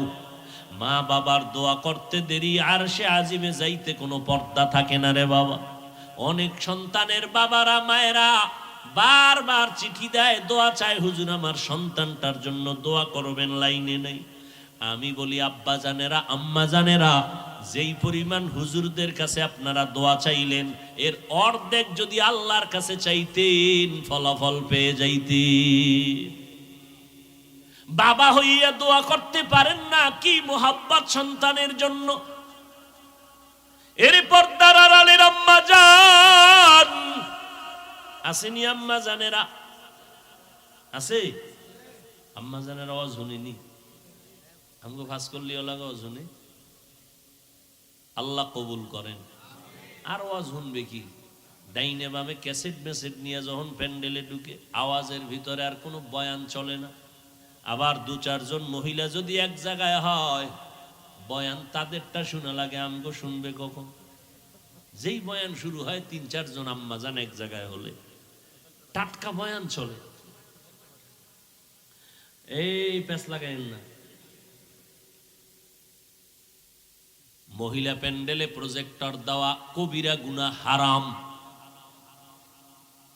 মা বাবার দোয়া করতে দেরি আরশে আজিমে যাইতে কোনো পর্দা থাকে না রে বাবা। অনেক সন্তানের বাবারা মায়েরা বারবার চিঠি দেয়, দোয়া চায়, হুজুর আমার সন্তানটার জন্য দোয়া করবেন, লাইনে নেই। আমি বলি আব্বা জানেরা, আম্মা জানেরা, যেই পরিমাণ হুজুরদের কাছে আপনারা দোয়া চাইলেন, এর অর্ধেক যদি আল্লাহর কাছে চাইতেন ফলাফল পেয়ে যাইতেন। বাবা হইয়া দোয়া করতে পারেন না, কি মোহাব্বত সন্তানের জন্য। এর পর্দার আড়ালের আম্মা জান আসেনি, আম্মা জানেরা আছে, আম্মা জানেরা আওয়াজ শুনিনি, আমগো ফাঁস করলি ওলাগো শুনে, আল্লাহ কবুল করেন। আর আওয়াজ শুনবে কি? ডাইনে বামে ক্যাসেট মেসেট নিয়ে যখন প্যান্ডেলে ঢুকে, আওয়াজের ভিতরে আর কোনো বয়ান চলে না। আবার 2-4 জন মহিলা যদি এক জায়গায় হয়, বয়ান তাদেরটা শোনা লাগে, আমগো শুনবে কখন? যেই বয়ান শুরু হয় 3-4 জন আম্মা জান এক জায়গায় হলে টাটকা বয়ান চলে। এই প্যাঁচ লাগাইন না। মহিলা প্যান্ডেলে প্রজেক্টর দেওয়া কবিরা গুনাহ, হারাম।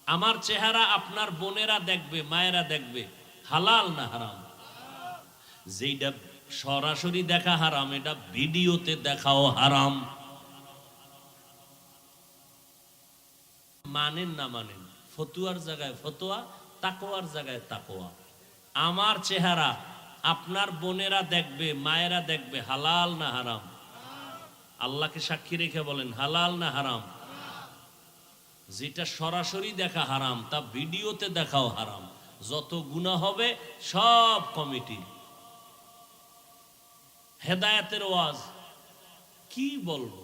আমার চেহারা আপনার বোনেরা দেখবে, মায়েরা দেখবে, হালাল না হারাম? যেটা সরাসরি দেখা হারাম, এটা ভিডিওতে দেখাও হারাম। মানেন না মানেন, ফতুয়ার জায়গায় ফতোয়া, তাকওয়ার জায়গায় তাকওয়া। আমার চেহারা আপনার বোনেরা দেখবে, মায়েরা দেখবে, হালাল না হারাম? আল্লাহকে সাক্ষী রেখে বলেন, হালাল না হারাম? যেটা সরাসরি দেখা হারাম, তা ভিডিওতে দেখাও হারাম। যত গুনাহ হবে সব কমিটি। হেদায়েতের ওয়াজ কি বলবো,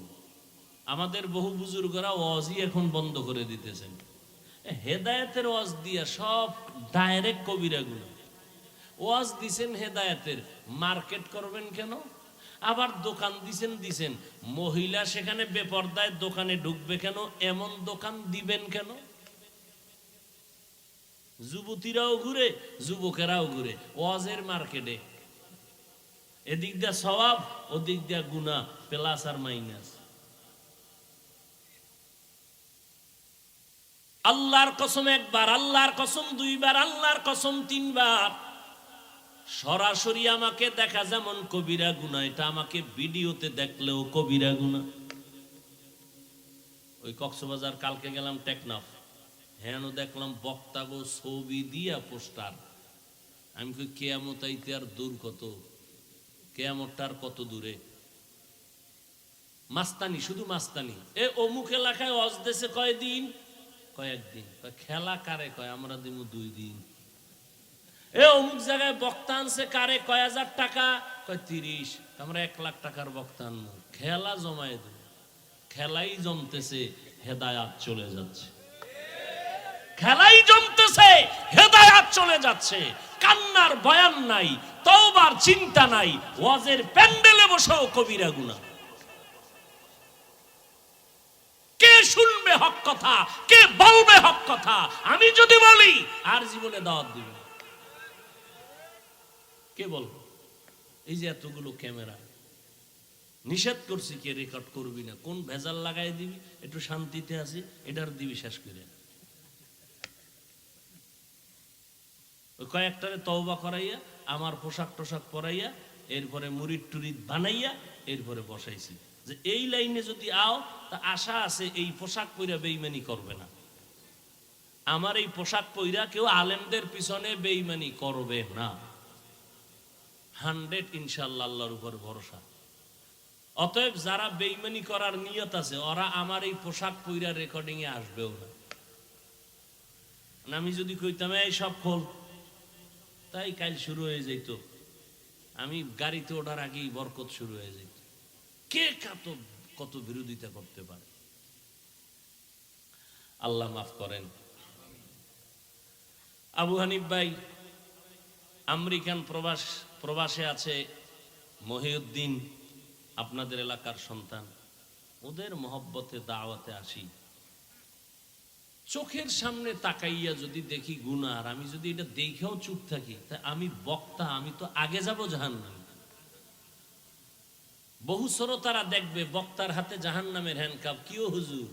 আমাদের বহু বুজুর্গরা ওয়াজই এখন বন্ধ করে দিতেছেন। হেদায়েতের ওয়াজ দিয়া সব ডাইরেক্ট কবিরা গুনাহ। ওয়াজ দিছেন হেদায়েতের, মার্কেট করবেন কেন? আবার দোকান দিছেন, মহিলা সেখানে বেপরদায় দোকানে ঢুকবে কেন? এমন দোকান দিবেন কেন? যুবতীরাও ঘুরে, যুবকেরাও ঘুরে ওয়াজের মার্কেটে। এদিক দিয়া সওয়াব, ওদিক দিয়া গুনাহ, প্লাস আর মাইনাস। আল্লাহর কসম একবার, আল্লাহর কসম দুইবার, আল্লাহর কসম তিনবার। সরাসরি আমাকে দেখা যেমন কবিরা গুনাহ, এটা আমাকে ভিডিওতে দেখলেও কবিরা গুনাহ। ওই কক্সবাজার কালকে গেলাম টেকনাফ, হ্যাঁ দেখলাম বক্তা গো ছবি দিয়া পোস্টার। আমি কই কেয়ামত আইতে আর দূর কত, কেয়ামতটার কত দূরে। মাস্তানি, শুধু মাস্তানি। এ অমুক এলাকায় ওয়াজ দেশে কয়দিন, কয়েকদিন। খেলা কারে কয়, আমরা দিব 2 দিন। এ অমুক জায়গায় বক্তা আনছে কারে, কয় হাজার টাকা, কয় 30, আমরা 1 লাখ টাকার বক্তা আনবো। খেলা জমায়ে দেব, খেলাই জমতেছে, হেদায়াত চলে যাচ্ছে। খেলাই জমতেছে, হেদায়াত চলে যাচ্ছে। কান্নার বয়ান নাই, তওবার চিন্তা নাই, ওয়াজের প্যান্ডেলে বসেও কবিরা গুনাহ। কে শুনবে হক কথা, কে বলবে হক কথা? আমি যদি বলি আর জীবনে দাওয়াত দিবে কে বলবো? এই যে এতগুলো ক্যামেরা, নিষেধ করছি কে রেকর্ড করবি না, কোন ভেজাল লাগাই দিবি, একটু শান্তিতে আছি, এটার দিবি শেষ করে। কয়েকটারে তওবা করাইয়া, আমার পোশাক টোশাক পরাইয়া, এরপরে মুরিদ টুরিদ বানাইয়া, এরপরে বসাইছি যে এই লাইনে যদি আও তা আশা আছে এই পোশাক পইরা বেঈমানি করবে না। আমার এই পোশাক পইরা কেউ আলেমদের পিছনে বেঈমানি করবে না। 100 ইনশাআল্লাহ, আল্লাহর উপর ভরসা। অতএব যারা বেঈমানি করার নিয়ত আছে, ওরা আমার এই পোশাক পইরা রেকর্ডিং এ আসবেও না। আমি যদি কইতাম এই সব খোল, তাই কাল শুরু হয়ে যেত, আমি গাড়িতে ওঠার আগেই বরকত শুরু হয়ে যেত। কে কত বিরোধিতা করতে পারে? আল্লাহ মাফ করেন। আবু হানিফ ভাই আমেরিকান প্রবাসে আছে, মহিউদ্দিন আপনাদের এলাকার সন্তান, ওদের মহব্বতে দাওয়াতে আসি। চোখের সামনে তাকাইয়া যদি দেখি গুনাহ, আর আমি যদি এটা দেখেও চুপ থাকি, তা আমি বক্তা, আমি তো আগে যাব জাহান্নামে। বহু শ্রোতারা দেখবে বক্তার হাতে জাহান্নামের হ্যান্ডকাপ, কিও হুজুর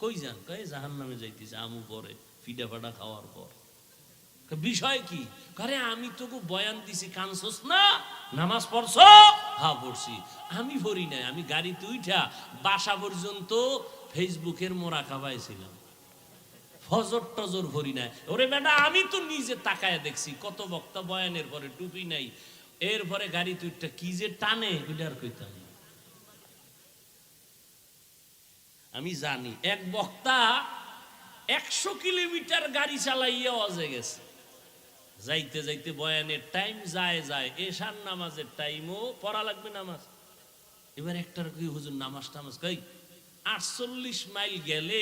কই যান, কয় জাহান্নামে যাইতেছে আমু পরে ফিডা ফাডা খাওয়ার পর। বিষয় কি? আরে আমি তোকে বয়ান দিছি, কানছস না? নামাজ পড়ছো? হ্যাঁ পড়ছি। আমি পড়ি নাই, আমি গাড়িতে উঠা বাসা পর্যন্ত ফেসবুকের মোরাকাবায় ছিলাম, ফজর টজর ভরি নাই। ওরে বেটা, আমি তো নিজে তাকায় দেখছি কত বক্তা বয়ানের পরে টুপি নাই, এরপরে গাড়িতে উঠটা কি যে টানে, ওইটা আর কইতাম না। আমি জানি এক বক্তা 100 কিলোমিটার গাড়ি চালাইয়া অজে গেছে, যাইতে যাইতে বয়ানের টাইম যায়, এশার নামাজের টাইমও পড়া লাগবে নামাজ। এবার একটার কই হুজুর নামাজ টামাজ, কই 48 মাইল গেলে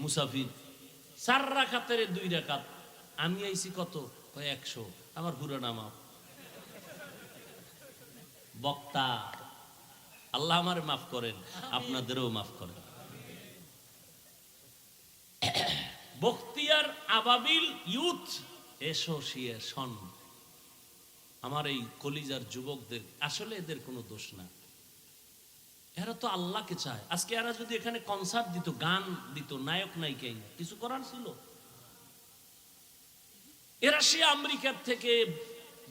মুসাফির 4 রাকাতের 2 রাকাত, আমি আইছি কত, কয় 100, আমার পুরো নামাজ। বক্তা, আল্লাহ আমারে মাফ করেন, আপনাদেরও মাফ করেন। বখতিয়ার আবাবিল ইউথ অ্যাসোসিয়েশন, আমার এই কলিজার যুবকদের, আসলে এদের কোনো দোষ না, এরা তো আল্লাহকে চায়। আজকে এরা যদি এখানে কনসার্ট দিত, গান দিত, নায়ক নায়িকা, কিছু করার ছিল? এরা সে আমেরিকার থেকে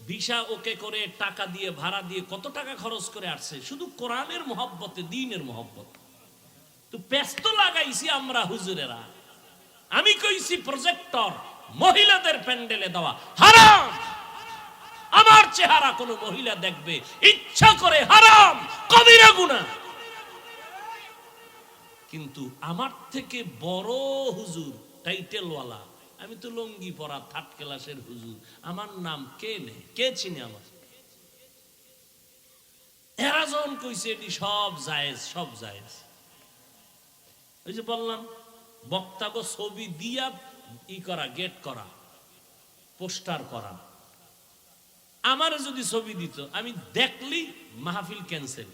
ভিসা ওকে করে, টাকা দিয়ে, ভাড়া দিয়ে, কত টাকা খরচ করে আসছে শুধু কোরআনের মহব্বতে, দ্বীনের মহব্বত। তো ব্যস্ত লাগাইছি আমরা হুজুরেরা। আমি কইছি প্রজেক্টর মহিলাদের প্যান্ডেলে দেওয়া হারাম। আমার চেহারা কোন মহিলা দেখবে ইচ্ছা করে, হারাম, কবিরা গুনাহ। কিন্তু আমার থেকে বড় হুজুর, টাইটেলওয়ালা, আমি তো লঙ্গি পরা 3rd ক্লাসের হুজুর, আমার নাম কে নেই, কে চিনে আমার? এরা যখন কইছে এটি সব জায়েজ, সব জায়েজ। ওই যে বললাম বক্তাকে ছবি দিয়া ই করা, গেট করা, পোস্টার করা। আমার যদি ছবি দিত, আমি দেখলি মাহফিল ক্যান্সেল,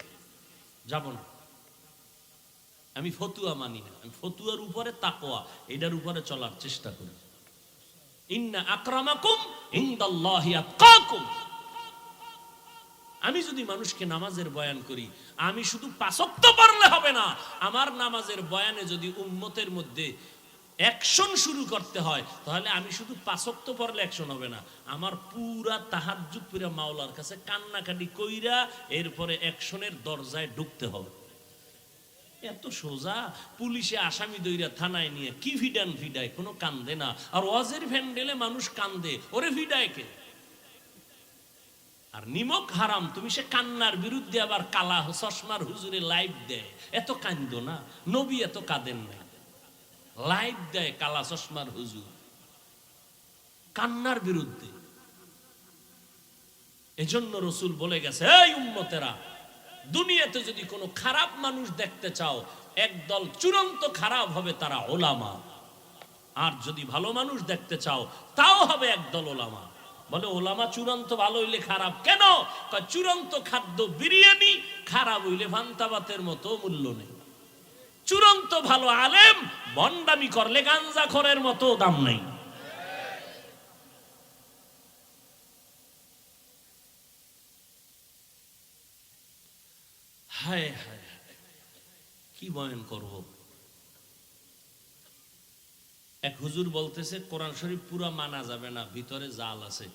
যাব না। আমি ফতুয়া মানি না, আমি ফতুয়ার উপরে তাকওয়া, এটার উপরে চলার চেষ্টা করি। ইন্না আকরামাকুম ইনদাল্লাহি আতকাকুম। আমি যদি মানুষকে নামাজের বয়ান করি, আমি শুধু 5 ওয়াক্ত পড়লে হবে না, আমার নামাজের বয়ানে যদি উম্মতের মধ্যে অ্যাকশন শুরু করতে হয়, তাহলে আমি শুধু 5 ওয়াক্ত পড়লে অ্যাকশন হবে না, আমার পুরা তাহাজ্জুদ পুরা মাওলার কাছে কান্নাকাটি কইরা এরপরে অ্যাকশনের দরজায় ঢুকতে হবে। এত সোজা। পুলিশে আসামি দইরা থানায় নিয়ে কি ফিডায়, কোনো কান্দে না। আর ওয়াজের ভ্যান্ডেলে মানুষ কান্দে, ওরে ফিডায় কে? আর নিমক হারাম, তুমি সে কান্নার বিরুদ্ধে আবার কালা চশমার হুজুরে লাইভ দেয়, এত কান্দ না। নবী এত কাঁদেন না, লাইভ দেয় কালা চশমার হুজুর কান্নার বিরুদ্ধে। এজন্য রসুল বলে গেছে, এই উম্মতেরা, দুনিয়াতে যদি কোনো খারাপ মানুষ দেখতে চাও, একদল চূড়ান্ত খারাপ হবে, তারা ওলামা। আর যদি ভালো মানুষ দেখতে চাও, তাও হবে একদল ওলামা। বলে ওলামা চূড়ান্ত ভালো হইলে খারাপ কেন? চূড়ান্ত খাদ্য বিরিয়ানি, খারাপ হইলে ভান্তাবাতের মতো মূল্য নেই। চূড়ান্ত ভালো আলেম, ভণ্ডামি করলে গাঞ্জাখোরের মতো দাম নেই। হায় হায়, কি বয়ান করব। এক হুজুর বলতেছে কোরআন শরীফ পুরা মানা যাবে না, ভিতরে জাল আছে।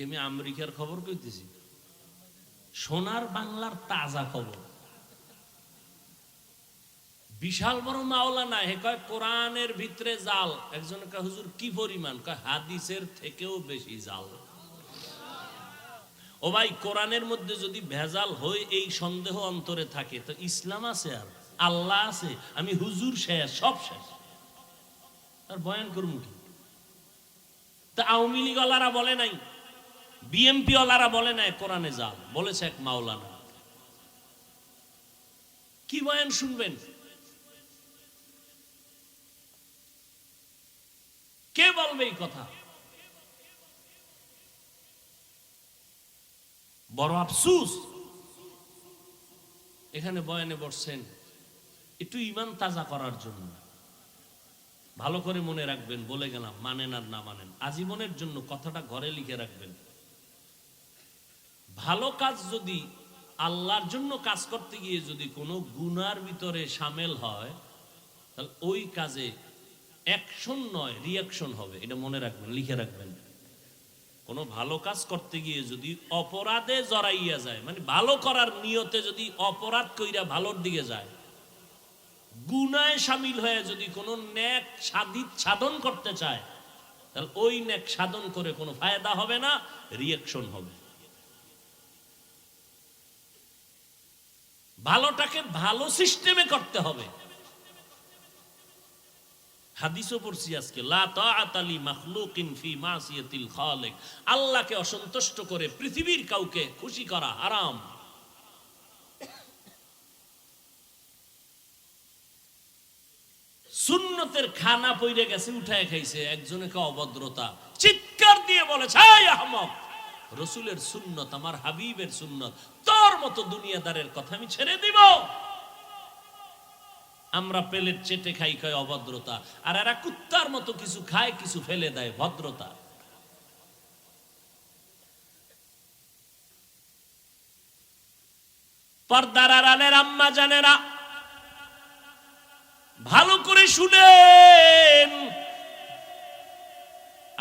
আমি আমেরিকার খবর কইতেছি, সোনার বাংলার তাজা খবর। বিশাল বড় মাওলানা, হে কয় কোরআনের ভিতরে জাল। একজন কয় হুজুর কি পরিমাণ? কয় হাদিসের থেকেও বেশি জাল। ও ভাই, কোরআনের মধ্যে যদি ভেজাল হয়, এই সন্দেহ অন্তরে থাকে, তো ইসলাম আছে আর আল্লাহ আছে? আমি হুজুর শেষ, সব শেষ, আর বয়ান করুন কি? তা আওয়ামী লীগ ওয়ালারা বলে নাই, বিএমপি ওয়ালারা বলে নাই কোরআনে জাল, বলেছে এক মাওলানা। কি বয়ান শুনবেন? কে বলবে এই কথা? বড় আফসুস। এখানে বয়ানে বসছেন একটু ইমান তাজা করার জন্য। ভালো করে মনে রাখবেন, বলে গেলাম, মানেন আর না মানেন, আজীবনের জন্য কথাটা ঘরে লিখে রাখবেন। ভালো কাজ যদি আল্লাহর জন্য কাজ করতে গিয়ে যদি কোনো গুনার ভিতরে সামিল হয়, তাহলে ওই কাজে অ্যাকশন নয়, রিয়াকশন হবে। এটা মনে রাখবেন, লিখে রাখবেন। কোনো ভালো কাজ করতে গিয়ে যদি অপরাধে জড়াইয়া যায়, মানে ভালো করার নিয়তে যদি অপরাধ কইরা ভালোর দিকে যায়, গুনায় শামিল হয়ে যদি কোনো নেক সাধন করতে চায়, তাহলে ওই নেক সাধন করে কোনো ফায়দা হবে না, রিয়াকশন হবে। ভালোটাকে ভালো সিস্টেমে করতে হবে। হাদিসও পড়ছি আজকে, লা তাআতা লি মাখলুকিন ফি মাসিয়াতিল খালিক। আল্লাহকে অসন্তুষ্ট করে পৃথিবীর কাউকে খুশি করা হারাম। সুন্নতের খানা পইরে গেছে, উঠায় খাইছে, একজনকে অভদ্রতা, চিৎকার দিয়ে বলেছে, এই আহমক, রসুলের সুন্নত, আমার হাবিবের সুন্নত, তোর মতো দুনিয়াদারের কথা আমি ছেড়ে দিব? আমরা প্লেট চেটে খাই, খাই অভদ্রতা, আর এরা কুত্তার মতো কিছু খায়, কিছু ফেলে দেয়, ভদ্রতা। পর্দার আড়ালের আম্মা জানেরা, ভালো করে শুনেন।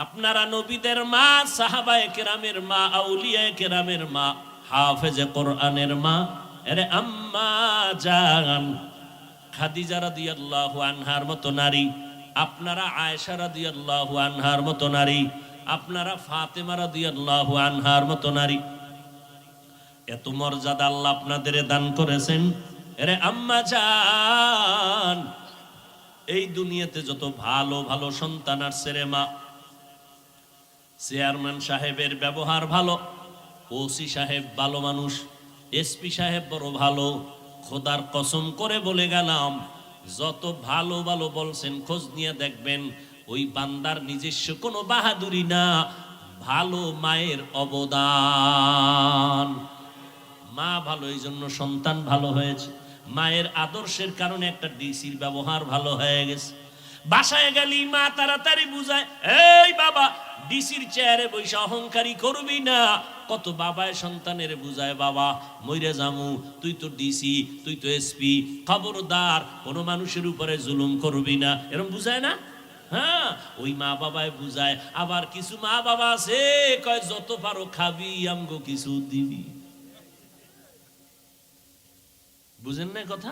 আপনারা নবীদের মা, সাহাবায়ে কেরামের মা, আউলিয়ায়ে কেরামের মা, হাফেজে কোরআনের মা, আরে আম্মা জান খাদিজা রাদিয়াল্লাহু আনহার মতো নারী, আপনারা আয়েশা রাদিয়াল্লাহু আনহার মতো নারী, আপনারা ফাতেমা রাদিয়াল্লাহু আনহার মতো নারী। এত মর্যাদা আল্লাহ আপনাদের দান করেছেন। আরে আম্মা জান, এই দুনিয়াতে যত ভালো ভালো সন্তান আসছে রে মা, চেয়ারম্যান সাহেবের ব্যবহার ভালো, ওসি সাহেব ভালো মানুষ, এসপি সাহেব বড় ভালো, খোদার কসম করে বলে গেলাম, যত ভালো ভালো বলছেন, খোঁজ নিয়ে দেখবেন ওই বান্দার নিজস্ব কোনো বাহাদুরি না, ভালো মায়ের অবদান। মা ভালো, এই জন্য সন্তান ভালো হয়েছে। মায়ের আদর্শের কারণে একটা ডিসির ব্যবহার ভালো হয়ে গেছে। বাসায় গেলি মা তাড়াতাড়ি বুঝায়, এই বাবা ডিসির চেয়ারে বসে অহংকারী করবি না। কত বাবায় সন্তানের বুঝায়, বাবা মইরা জামু, তুই তো ডিসি, তুই তো এসপি, খবরদার কোনো মানুষের উপরে জুলুম করবি না, এরকম বুঝায় না? হ্যাঁ, ওই মা বাবায় বুঝায়। আবার কিছু মা বাবা আছে কয় যত পারো খাবি, আমগো কিছু দিবি। বুঝেন না কথা?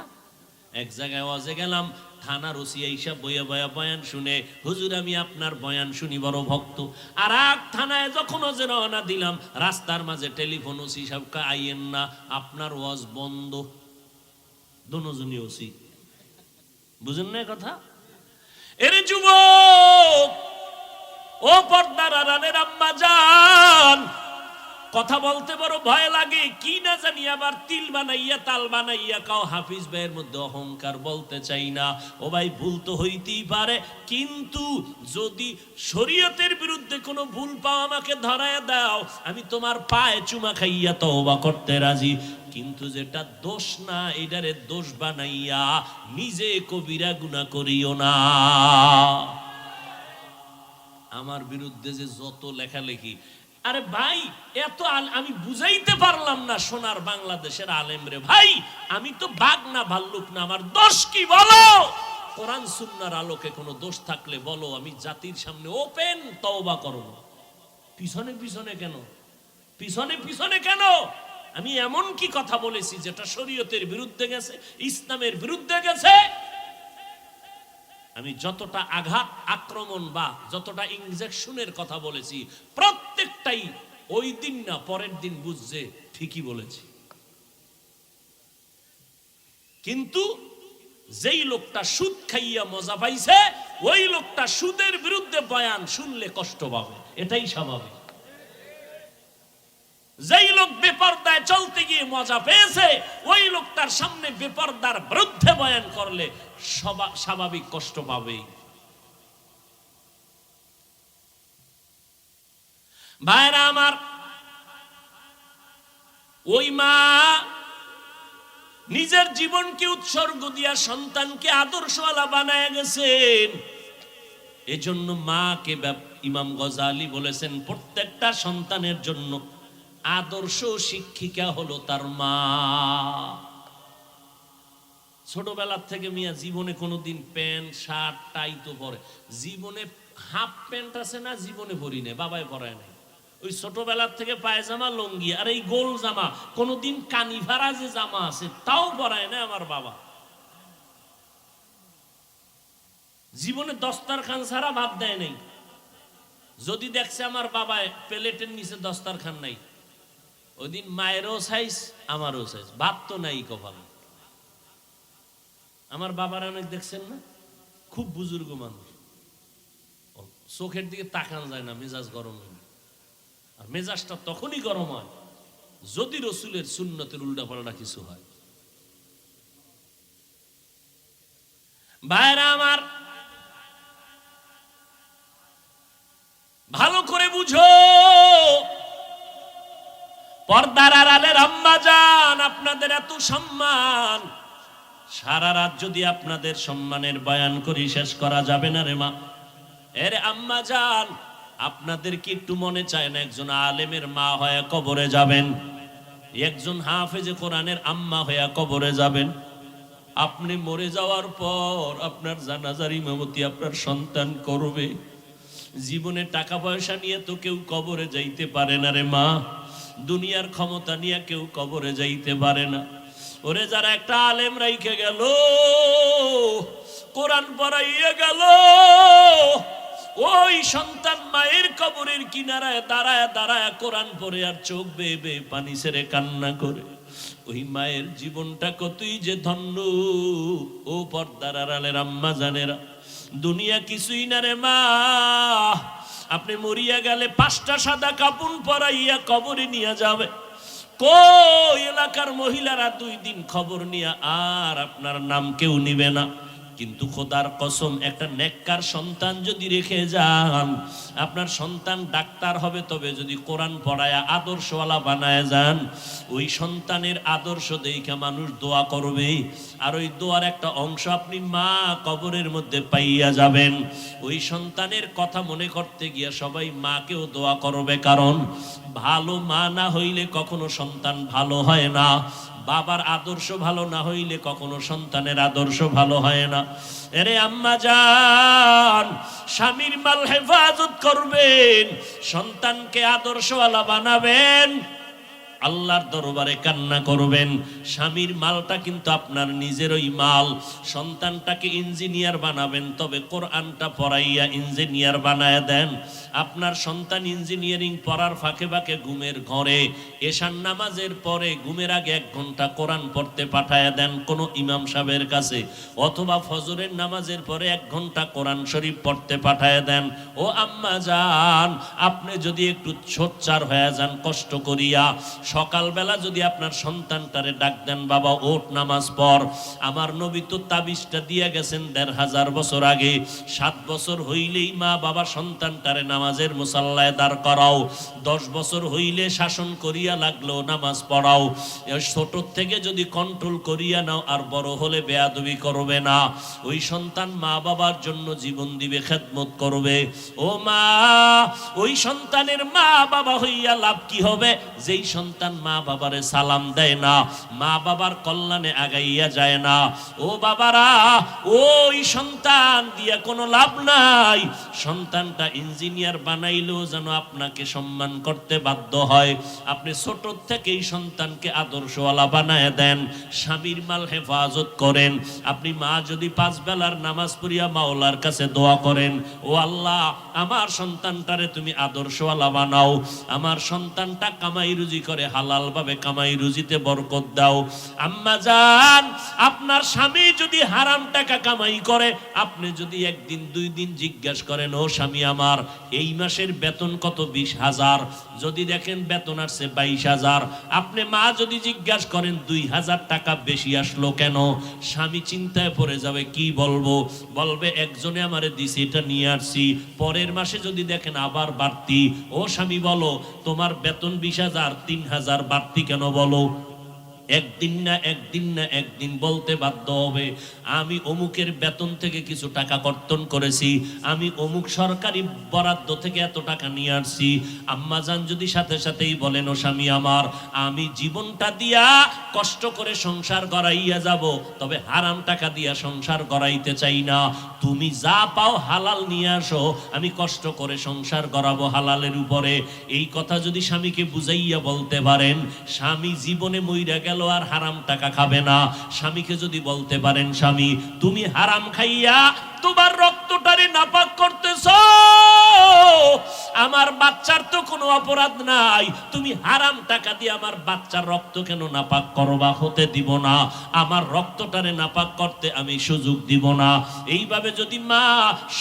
এক জায়গায় ওয়াজে গেলাম, থানার ওসি এইসব বইয়া বয়া বয়ান শুনে, হুজুর আমি আপনার বয়ান শুনি বড় ভক্ত। আর এক থানায় যখন ওজে রওনা দিলাম, রাস্তার মাঝে টেলিফোন, ওসি সাহেবকে আইয়েন না, আপনার ওয়াজ বন্ধ। দোনোজনই ওসি। বুঝেন না কথা? এরে যুবক, ও পর্দার আড়ালের আম্মা জান, কথা বলতে বড় ভয় লাগে, কি না জানি আবার তিল বানাইয়া তাল বানাইয়া কাও হাফিজ ভাইয়ের মধ্যে অহংকার, বলতে চাই না। ও ভাই, ভুল তো হইতেই পারে, কিন্তু যদি শরীয়তের বিরুদ্ধে কোনো ভুল পাও আমাকে ধরায় দাও, আমি তোমার পায়ে চুমা খাইয়া তওবা করতে রাজি। কিন্তু যেটা দোষ না, এটারে দোষ বানাইয়া নিজে কবিরা গুনাহ করিও না। আমার বিরুদ্ধে যে যত লেখালেখি, আরে ভাই এত আমি বুঝাইতে পারলাম না সোনার বাংলাদেশের আলেম রে ভাই, আমি তো বাঘ না ভাল্লুক না, আমার দোষ কি বলো? কোরআন সুন্নাহর আলোকে কোনো দোষ থাকলে বলো, আমি জাতির সামনে ওপেন তওবা করব। পিছনে পিছনে কেন? পিছনে পিছনে কেন? আমি এমন কি কথা বলেছি যেটা শরীয়তের বিরুদ্ধে গেছে, ইসলামের বিরুদ্ধে গেছে? আমি যতটা আঘাত, আক্রমণ বা যতটা ইনজেকশনের কথা বলেছি, প্রত্যেকটাই ওই দিন না পরের দিন বুঝছে ঠিকই বলেছি। কিন্তু যেই লোকটা সুদ খাইয়া মজা পাইছে, ওই লোকটা সুদের বিরুদ্ধে বয়ান শুনলে কষ্ট পাবে, এটাই স্বাভাবিক। যেই লোক বেপরদায় চলতে গিয়ে মজা পেয়েছে, ওই লোকটার সামনে বেপরদার বিরুদ্ধে বয়ান করলে স্বাভাবিক কষ্ট পাবেই। ভাইরা আমার, ওই মা নিজের জীবনকে উৎসর্গ দিয়া সন্তানকে আদর্শওয়ালা বানায় গেছেন। এজন্য মাকে ইমাম গজালি বলেছেন, প্রত্যেকটা সন্তানের জন্য আদর্শ শিক্ষিকা হলো তার মা। ছোটবেলার থেকে মিয়া জীবনে কোনোদিন প্যান্ট শার্ট টাই তো পরে, জীবনে হাফ প্যান্ট আছে না জীবনে পরি নাই, বাবাই পরায় নাই। ওই ছোটবেলার থেকে পায়জামা লঙ্গি আর এই গোল জামা, কোনোদিন কানিভারা যে জামা আছে তাও পরায় না আমার বাবা। জীবনে দস্তারখান ছাড়া ভাত দেয় নাই। যদি দেখছে আমার বাবায় প্লেটের নিচে দস্তারখান নাই, ওই দিন মায়েরও সাইজ আমারও সাইজ, ভাত তো নাই কপালে। আমার বাবার অনেক দেখছেন না, খুব বুজুর্গ মানুষ, চোখের দিকে তাকান যায় না, মেজাজ গরম হয়। আর মেজাজটা তখনই গরম হয় যদি রসুলের সুন্নতের উল্টাপাল্টা কিছু হয়। ভাইরা আমার, ভালো করে বুঝো, পর্দার আড়ালের আম্মা জান, আপনাদের এত সম্মান, সারা রাত যদি আপনাদের সম্মানের বয়ান করি শেষ করা যাবে না রে মা। এরে আম্মা জান, আপনাদের কি একটু মনে চায় না একজন আলেমের মা হয়ে কবরে যাবেন, একজন হাফেজে কোরআনের আম্মা হয়ে কবরে যাবেন? আপনি মরে যাওয়ার পর আপনার জানাজার ইমামতি আপনার সন্তান করবে। জীবনে টাকা পয়সা নিয়ে তো কেউ কবরে যাইতে পারে না রে মা, দুনিয়ার ক্ষমতা নিয়ে কেউ কবরে যাইতে পারে না। ওরে যারা একটা আলেম রাইখে গেল, কোরআন পড়াইয়া গেল, ওই সন্তান মায়ের কবরের কিনারায় দাঁড়ায় দাঁড়ায় কোরআন পড়ে আর চোখ বেয়ে বেয়ে পানি ছেড়ে কান্না করে, ওই মায়ের জীবনটা কতই যে ধন্য। ও পর্দার আড়ালের আম্মা জানেরা, দুনিয়া কিছুই না রে মা। আপনি মরিয়া গেলে 5টা সাদা কাপড় পরাইয়া কবরে নিয়ে যাবে, কই এলাকার মহিলারা 2 দিন খবর নিয়ে আর আপনার নাম কেউ নিবে না। কিন্তু খোদার কসম একটা নেককার সন্তান যদি রেখে যান, আপনার সন্তান ডাক্তার হবে, তবে যদি কোরআন পড়ায় আদর্শওয়ালা বানায় যান, ওই সন্তানের আদর্শ দেখে মানুষ দোয়া করবে, আর ওই দোয়ার একটা অংশ আপনি মা কবরের মধ্যে পাইয়া যাবেন। ওই সন্তানের কথা মনে করতে গিয়া সবাই মাকেও দোয়া করবে, কারণ ভালো মা না হইলে কখনো সন্তান ভালো হয় না, বাবার আদর্শ ভালো না হইলে কখনো সন্তানের আদর্শ ভালো হয় না। এরে আম্মা জান, স্বামীর মাল হেফাজত করবেন, সন্তানকে আদর্শওয়ালা বানাবেন, আল্লাহর দরবারে কান্না করবেন। স্বামীর মালটা কিন্তু আপনার নিজেরই মাল। সন্তানটাকে ইঞ্জিনিয়ার বানাবেন, তবে কোরআনটা পড়াইয়া ইঞ্জিনিয়ার বানায় দেন। আপনার সন্তান ইঞ্জিনিয়ারিং পড়ার ফাঁকে ফাঁকে ঘুমের ঘরে এশার নামাজের পরে ঘুমের আগে 1 ঘন্টা কোরআন পড়তে পাঠায় দেন কোনো ইমাম সাহেবের কাছে, অথবা ফজরের নামাজের পরে 1 ঘন্টা কোরআন শরীফ পড়তে পাঠায় দেন। ও আম্মা জান, আপনি যদি একটু সোচ্চার হয়ে যান কষ্ট করিয়া, সকালবেলা যদি আপনার সন্তানটারে ডাক দেন, বাবা ওঠ নামাজ পড়। আমার নবী তো তাবিজটা দিয়ে গেছেন 1500 বছর আগে, 7 বছর হইলেই মা বাবা সন্তানটারে নামাজের মুসাল্লায় দাঁড় করাও, 10 বছর হইলে শাসন করিয়া লাগলো নামাজ পড়াও। ছোট থেকে যদি কন্ট্রোল করিয়া নাও, আর বড় হলে বেয়াদবি করবে না। ওই সন্তান মা বাবার জন্য জীবন দিবে, খেদমত করবে। ও মা, ওই সন্তানের মা বাবা হইয়া লাভ কি হবে? যেই সন্তান মা বাবারে সালাম দেয় না, মা বাবার কল্যাণে আগাইয়া যায় না, ও বাবারা, ওই সন্তান দিয়া কোনো লাভ নাই। সন্তানটা ইঞ্জিনিয়ার বানাইলেও যেন আপনাকে সম্মান করতে বাধ্য হয়। আপনি ছোট থেকেই সন্তানকে আদর্শওয়ালা বানায় দেন, স্বামীর মাল হেফাজত করেন। আপনি মা যদি 5 বেলার নামাজ পড়িয়া মাওলার কাছে দোয়া করেন, ও আল্লাহ, আমার সন্তানটারে তুমি আদর্শওয়ালা বানাও, আমার সন্তানটা কামাই রুজি করে হালাল ভাবে কামাই রুজিতে বরকত দাও। আম্মা জান, আপনার স্বামী যদি হারাম টাকা কামাই করে, আপনি যদি 1 দিন 2 দিন জিজ্ঞাসা করেন, ও স্বামী আমার এই মাসের বেতন কত? 20,000। যদি দেখেন বেতন আসছে 22,000, আপনি মা যদি জিজ্ঞাসা করেন 2,000 টাকা বেশি আসলো কেন, স্বামী চিন্তায় পড়ে যাবে। কি বলবো? বলবে একজনে আমারে দিছে, এটা নিয়ে আসছি। পরের মাসে যদি দেখেন আবার বাড়তি, ও স্বামী বলো তোমার বেতন 20,000, 3,000 বাড়তি কেন বলো? একদিন না একদিন বলতে বাধ্য হবে, আমি অমুকের বেতন থেকে কিছু টাকা কর্তন করেছি, আমি অমুক সরকারি বরাদ্দ থেকে এত টাকা নিয়ে আসছি। আম্মা জান যদি সাথে সাথেই বলেন, ও স্বামী আমার, আমি জীবনটা দিয়া কষ্ট করে সংসার গড়াইয়া যাব, তবে হারাম টাকা দিয়া সংসার গড়াইতে চাই না। তুমি যা পাও হালাল নিয়ে আসো, আমি কষ্ট করে সংসার গড়াবো হালালের উপরে। এই কথা যদি স্বামীকে বুঝাইয়া বলতে পারেন, স্বামী জীবনে মইরা গেল আর হারাম টাকা খাবে না। স্বামীকে যদি বলতে পারেন, স্বামী তুমি হারাম খাইয়া তোমার রক্তটারে নাপাক করতেছো, আমার বাচ্চার তো কোনো অপরাধ নাই, তুমি হারাম টাকা দিয়ে আমার বাচ্চার রক্ত কেন নাপাক করবা? হতে দিব না, আমার রক্তটারে নাপাক করতে আমি সুযোগ দিব না। এইভাবে যদি মা,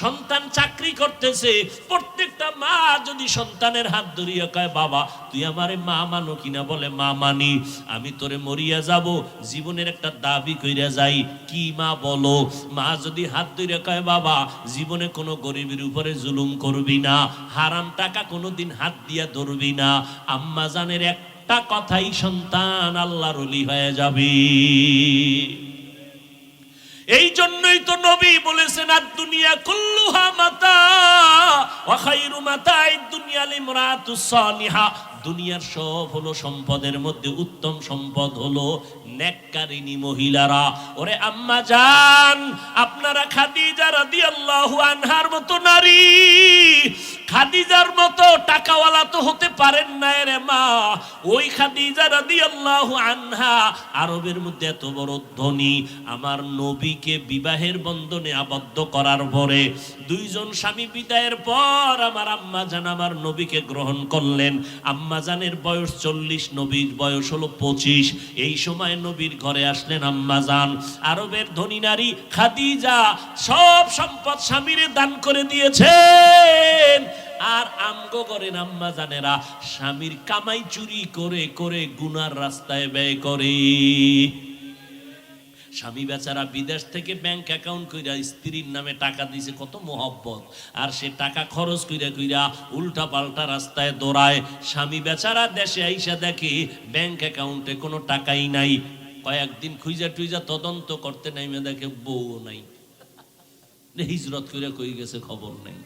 সন্তান চাকরি করতেছে, প্রত্যেকটা মা যদি সন্তানের হাত ধরিয়া কয়, বাবা তুই আমারে মা মানো কিনা? বলে মা মানি। আমি তোরে মরিয়া যাব, জীবনের একটা দাবি কইরা যাই। কি মা বলো? মা যদি হাত ধরিয়া কয়, বাবা জীবনে কোনো গরিবের উপরে জুলুম করবি না, হারাম টাকা কোনোদিন হাত দিয়া ধরবি না, আম্মা জানের একটা কথাই সন্তান আল্লাহর ওলি হয়ে যাবে। এই জন্যই তো নবী বলেছেন, আদ-দুনিয়া কুল্লুহা মাতা ওয়া খায়রু মাতা'id দুনিয়া লিমরাতুস সালিহা। দুনিয়ার সব হলো সম্পদের মধ্যে উত্তম সম্পদ হলো নেককারিনী মহিলারা। ওরে আম্মা জান, আপনারা খাদিজা রাদিয়াল্লাহু আনহার মতো নারী, খাদিজার মতো টাকাওয়ালা তো হতে পারেন না রে মা। ওই খাদিজা রাদিয়াল্লাহু আনহা আরবের মধ্যে এত বড় ধনী, আমার নবীকে বিবাহের বন্ধনে আবদ্ধ করার পরে 2 জন স্বামী বিদায়ের পর আমার আম্মা জান আমার নবীকে গ্রহণ করলেন। আম্মা জানের বয়স 40, নবীর বয়স হলো 25। এই সময় নবীর ঘরে আসলেন আম্মা জান। আরবের ধনী নারী খাদিজা সব সম্পদ স্বামীরে দান করে দিয়েছেন। আর আমগো করেন আম্মা জানেরা স্বামীর কামাই চুরি করে করে গুনার রাস্তায় ব্যয় করে। স্বামী বেচারা বিদেশ থেকে ব্যাংক অ্যাকাউন্ট কইরা স্ত্রীর নামে টাকা দিছে, কত মোহব্বত, আর সে টাকা খরচ কইরা কইরা উল্টা পাল্টা রাস্তায় দৌড়ায়। স্বামী বেচারা দেশে আইসা দেখে ব্যাংক অ্যাকাউন্টে কোনো টাকাই নাই। কয়েকদিন খুঁজা টুইজা তদন্ত করতে নাইমে দেখে বউও নাই, হিজরত করে কই গেছে খবর নাই।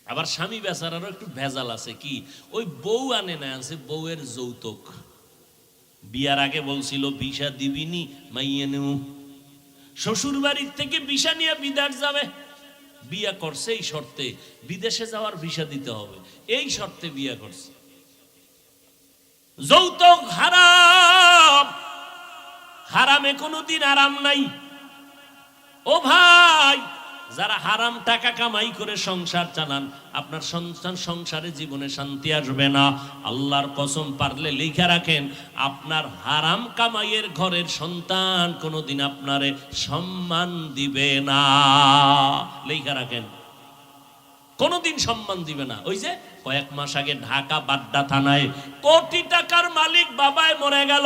আবার স্বামী বেচারারও একটু ভেজাল আছে, কি ওই বউ আনে না, আছে বউয়ের যৌতুক। বিয়ার আগে বলছিল ভিসা দিবিনি মাইয়ে নেউ, শ্বশুর বাড়ির থেকে ভিসা নিয়ে বিদেশ যাবে। বিয়া করছে এই শর্তে, বিদেশে যাওয়ার ভিসা দিতে হবে, এই শর্তে বিয়া করছে। যৌতুক হারাম, হারামে কোনোদিন আরাম নাই। ও ভাই, যারা হারাম টাকা কামাই করে সংসার চালান, আপনার সন্তান সংসারে জীবনে শান্তি আসবে না। আল্লাহর কসম, পারলে লিখে রাখেন, আপনার হারাম কামাইয়ের ঘরের সন্তান কোনোদিন আপনারে সম্মান দিবে না। লিখে রাখেন, কোনোদিন সম্মান দিবে না। ওই যে কয়েক মাস আগে ঢাকা বাড্ডা থানায় কোটি টাকার মালিক বাবায় মরে গেল,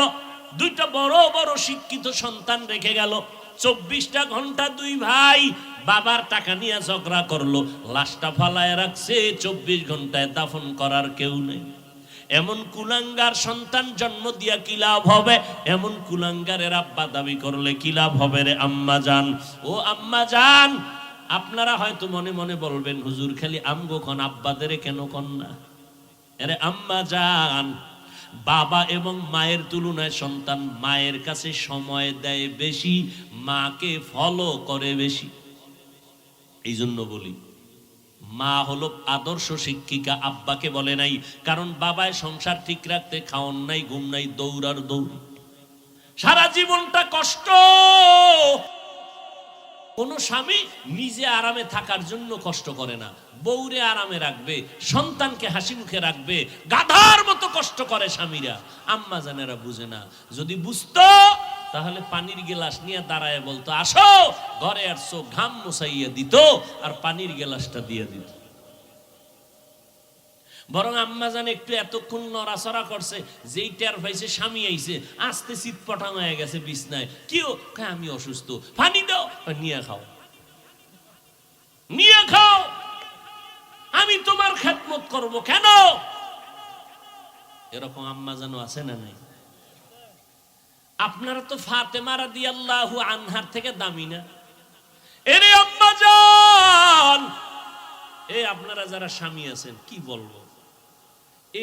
দুইটা বড় বড় শিক্ষিত সন্তান রেখে গেল। 24টা ঘন্টা দুই ভাই বাবার টাকা নিয়ে ঝগড়া করলো, লাশটা ফালায় রাখছে, 24 ঘন্টায় দাফন করার কেউ নেই। এমন কুলাঙ্গার সন্তান জন্ম দিয়া কি লাভ হবে? এমন কুলাঙ্গারের আব্বা দাবি করলে কি লাভ হবে রে আম্মা জান? ও আম্মা জান, আপনারা হয়তো মনে মনে বলবেন, হুজুর খালি আমগো কোন আব্বাদের কেন কন না? আরে আম্মা জান, বাবা এবং মায়ের তুলনায় সন্তান মায়ের কাছে সময় দেয় বেশি, মাকে ফলো করে বেশি। এই জন্য বলি, মা হলো আদর্শ শিক্ষিকা, আব্বাকে বলে নাই। কারণ বাবায় সংসার ঠিক রাখতে খাওন নাই, ঘুম নাই, দৌড়ার দৌড়, সারা জীবনটা কষ্ট। কোন স্বামী নিজে আরামে থাকার জন্য কষ্ট করে না, বউরে আরামে রাখবে, সন্তানকে হাসি মুখে রাখবে, গাধার মতো কষ্ট করে স্বামীরা। আম্মা জানেরা বুঝে না। যদি বুঝতো তাহলে পানির গেলাস নিয়ে দাঁড়ায় বলতো, আসো ঘরে আসছো, ঘাম মুছাইয়া দিত আর পানির গেলাসটা দিয়ে দিত। বরং আম্মা জান একটু এতক্ষণ নড়াচড়া করছে, যেই টের পাইছে স্বামী আইছে, আস্তে চিৎপটাং হয়ে গেছে বিছনায়। কেউ আমি অসুস্থ, পানি দাও, নিয়ে খাও, নিয়ে খাও, আমি তোমার খেদমত করব কেন? এরকম আম্মা জানো আছে না নাই? আপনারা তো ফাতেমা রাদিয়াল্লাহু আনহার থেকে দামি না? এরে আম্মা জান, এই আপনারা যারা স্বামী আছেন, কি বলবো,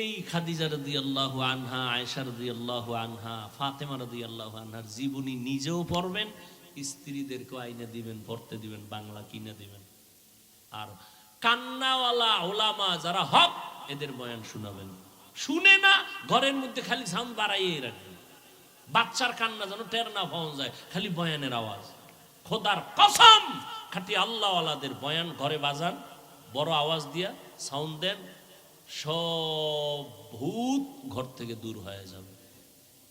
এই খাদিজা রাদিয়াল্লাহু আনহা, আয়েশা রাদিয়াল্লাহু আনহা, ফাতেমা রাদিয়াল্লাহু আনহার জীবনী নিজেও পড়বেন, স্ত্রীদেরকে আইনা দিবেন, পড়তে দিবেন, বাংলা কিনে দিবেন। আর কান্নাওয়ালা ওলামা যারা হক, এদের বয়ান শোনাবেন। শুনে না, ঘরের মধ্যে খালি সাউন্ড বাড়াইয়ে রাখবেন, বাচ্চার কান্না যেন টের না পাওয়া যায়, খালি বয়ানের আওয়াজ। খোদার কসম, খাঁটি আল্লাহওয়ালাদের বয়ান ঘরে বাজান, বড় আওয়াজ দিয়া সাউন্ড দেন, সব ভূত ঘর থেকে দূর হয়ে যাবে।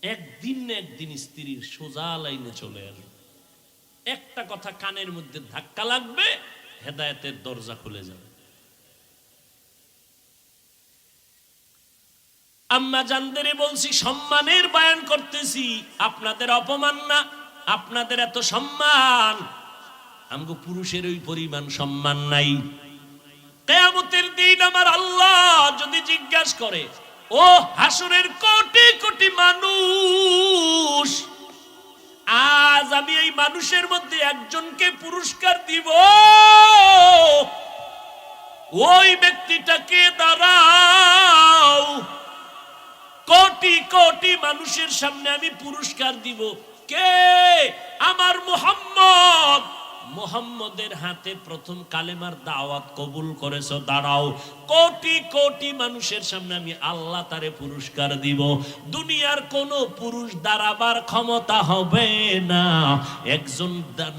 একদিন না একদিন স্ত্রীর সোজা লাইনে চলে আসবে। একটা কথা কানের মধ্যে ধাক্কা লাগবে, হেদায়েতের দরজা খুলে যাবে। আম্মা জানদেরে বলছি, সম্মানের বয়ান করতেছি, আপনাদের অপমান না, আপনাদের এত সম্মান, আমগো পুরুষের ওই পরিমাণ সম্মান নাই। কিয়ামতের দিন আমার আল্লাহ যদি জিজ্ঞাসা করে, ও হাসরের কোটি কোটি মানুষ, আজ আমি এই মানুষের মধ্যে একজনকে পুরস্কার দিব, ওই ব্যক্তিটাকে দাঁড়াও, কোটি কোটি মানুষের সামনে আমি পুরস্কার দিব। কে? আমার মুহাম্মদ। মুহাম্মদের হাতে প্রথম কালেমার দাওয়াত কবুল করেছো, দাঁড়াও। কোটি কোটি মানুষের সামনে আমি আল্লাহ তারে পুরস্কার দিব। দুনিয়ার কোন পুরুষ দাঁড়াবার ক্ষমতা হবে না। একজন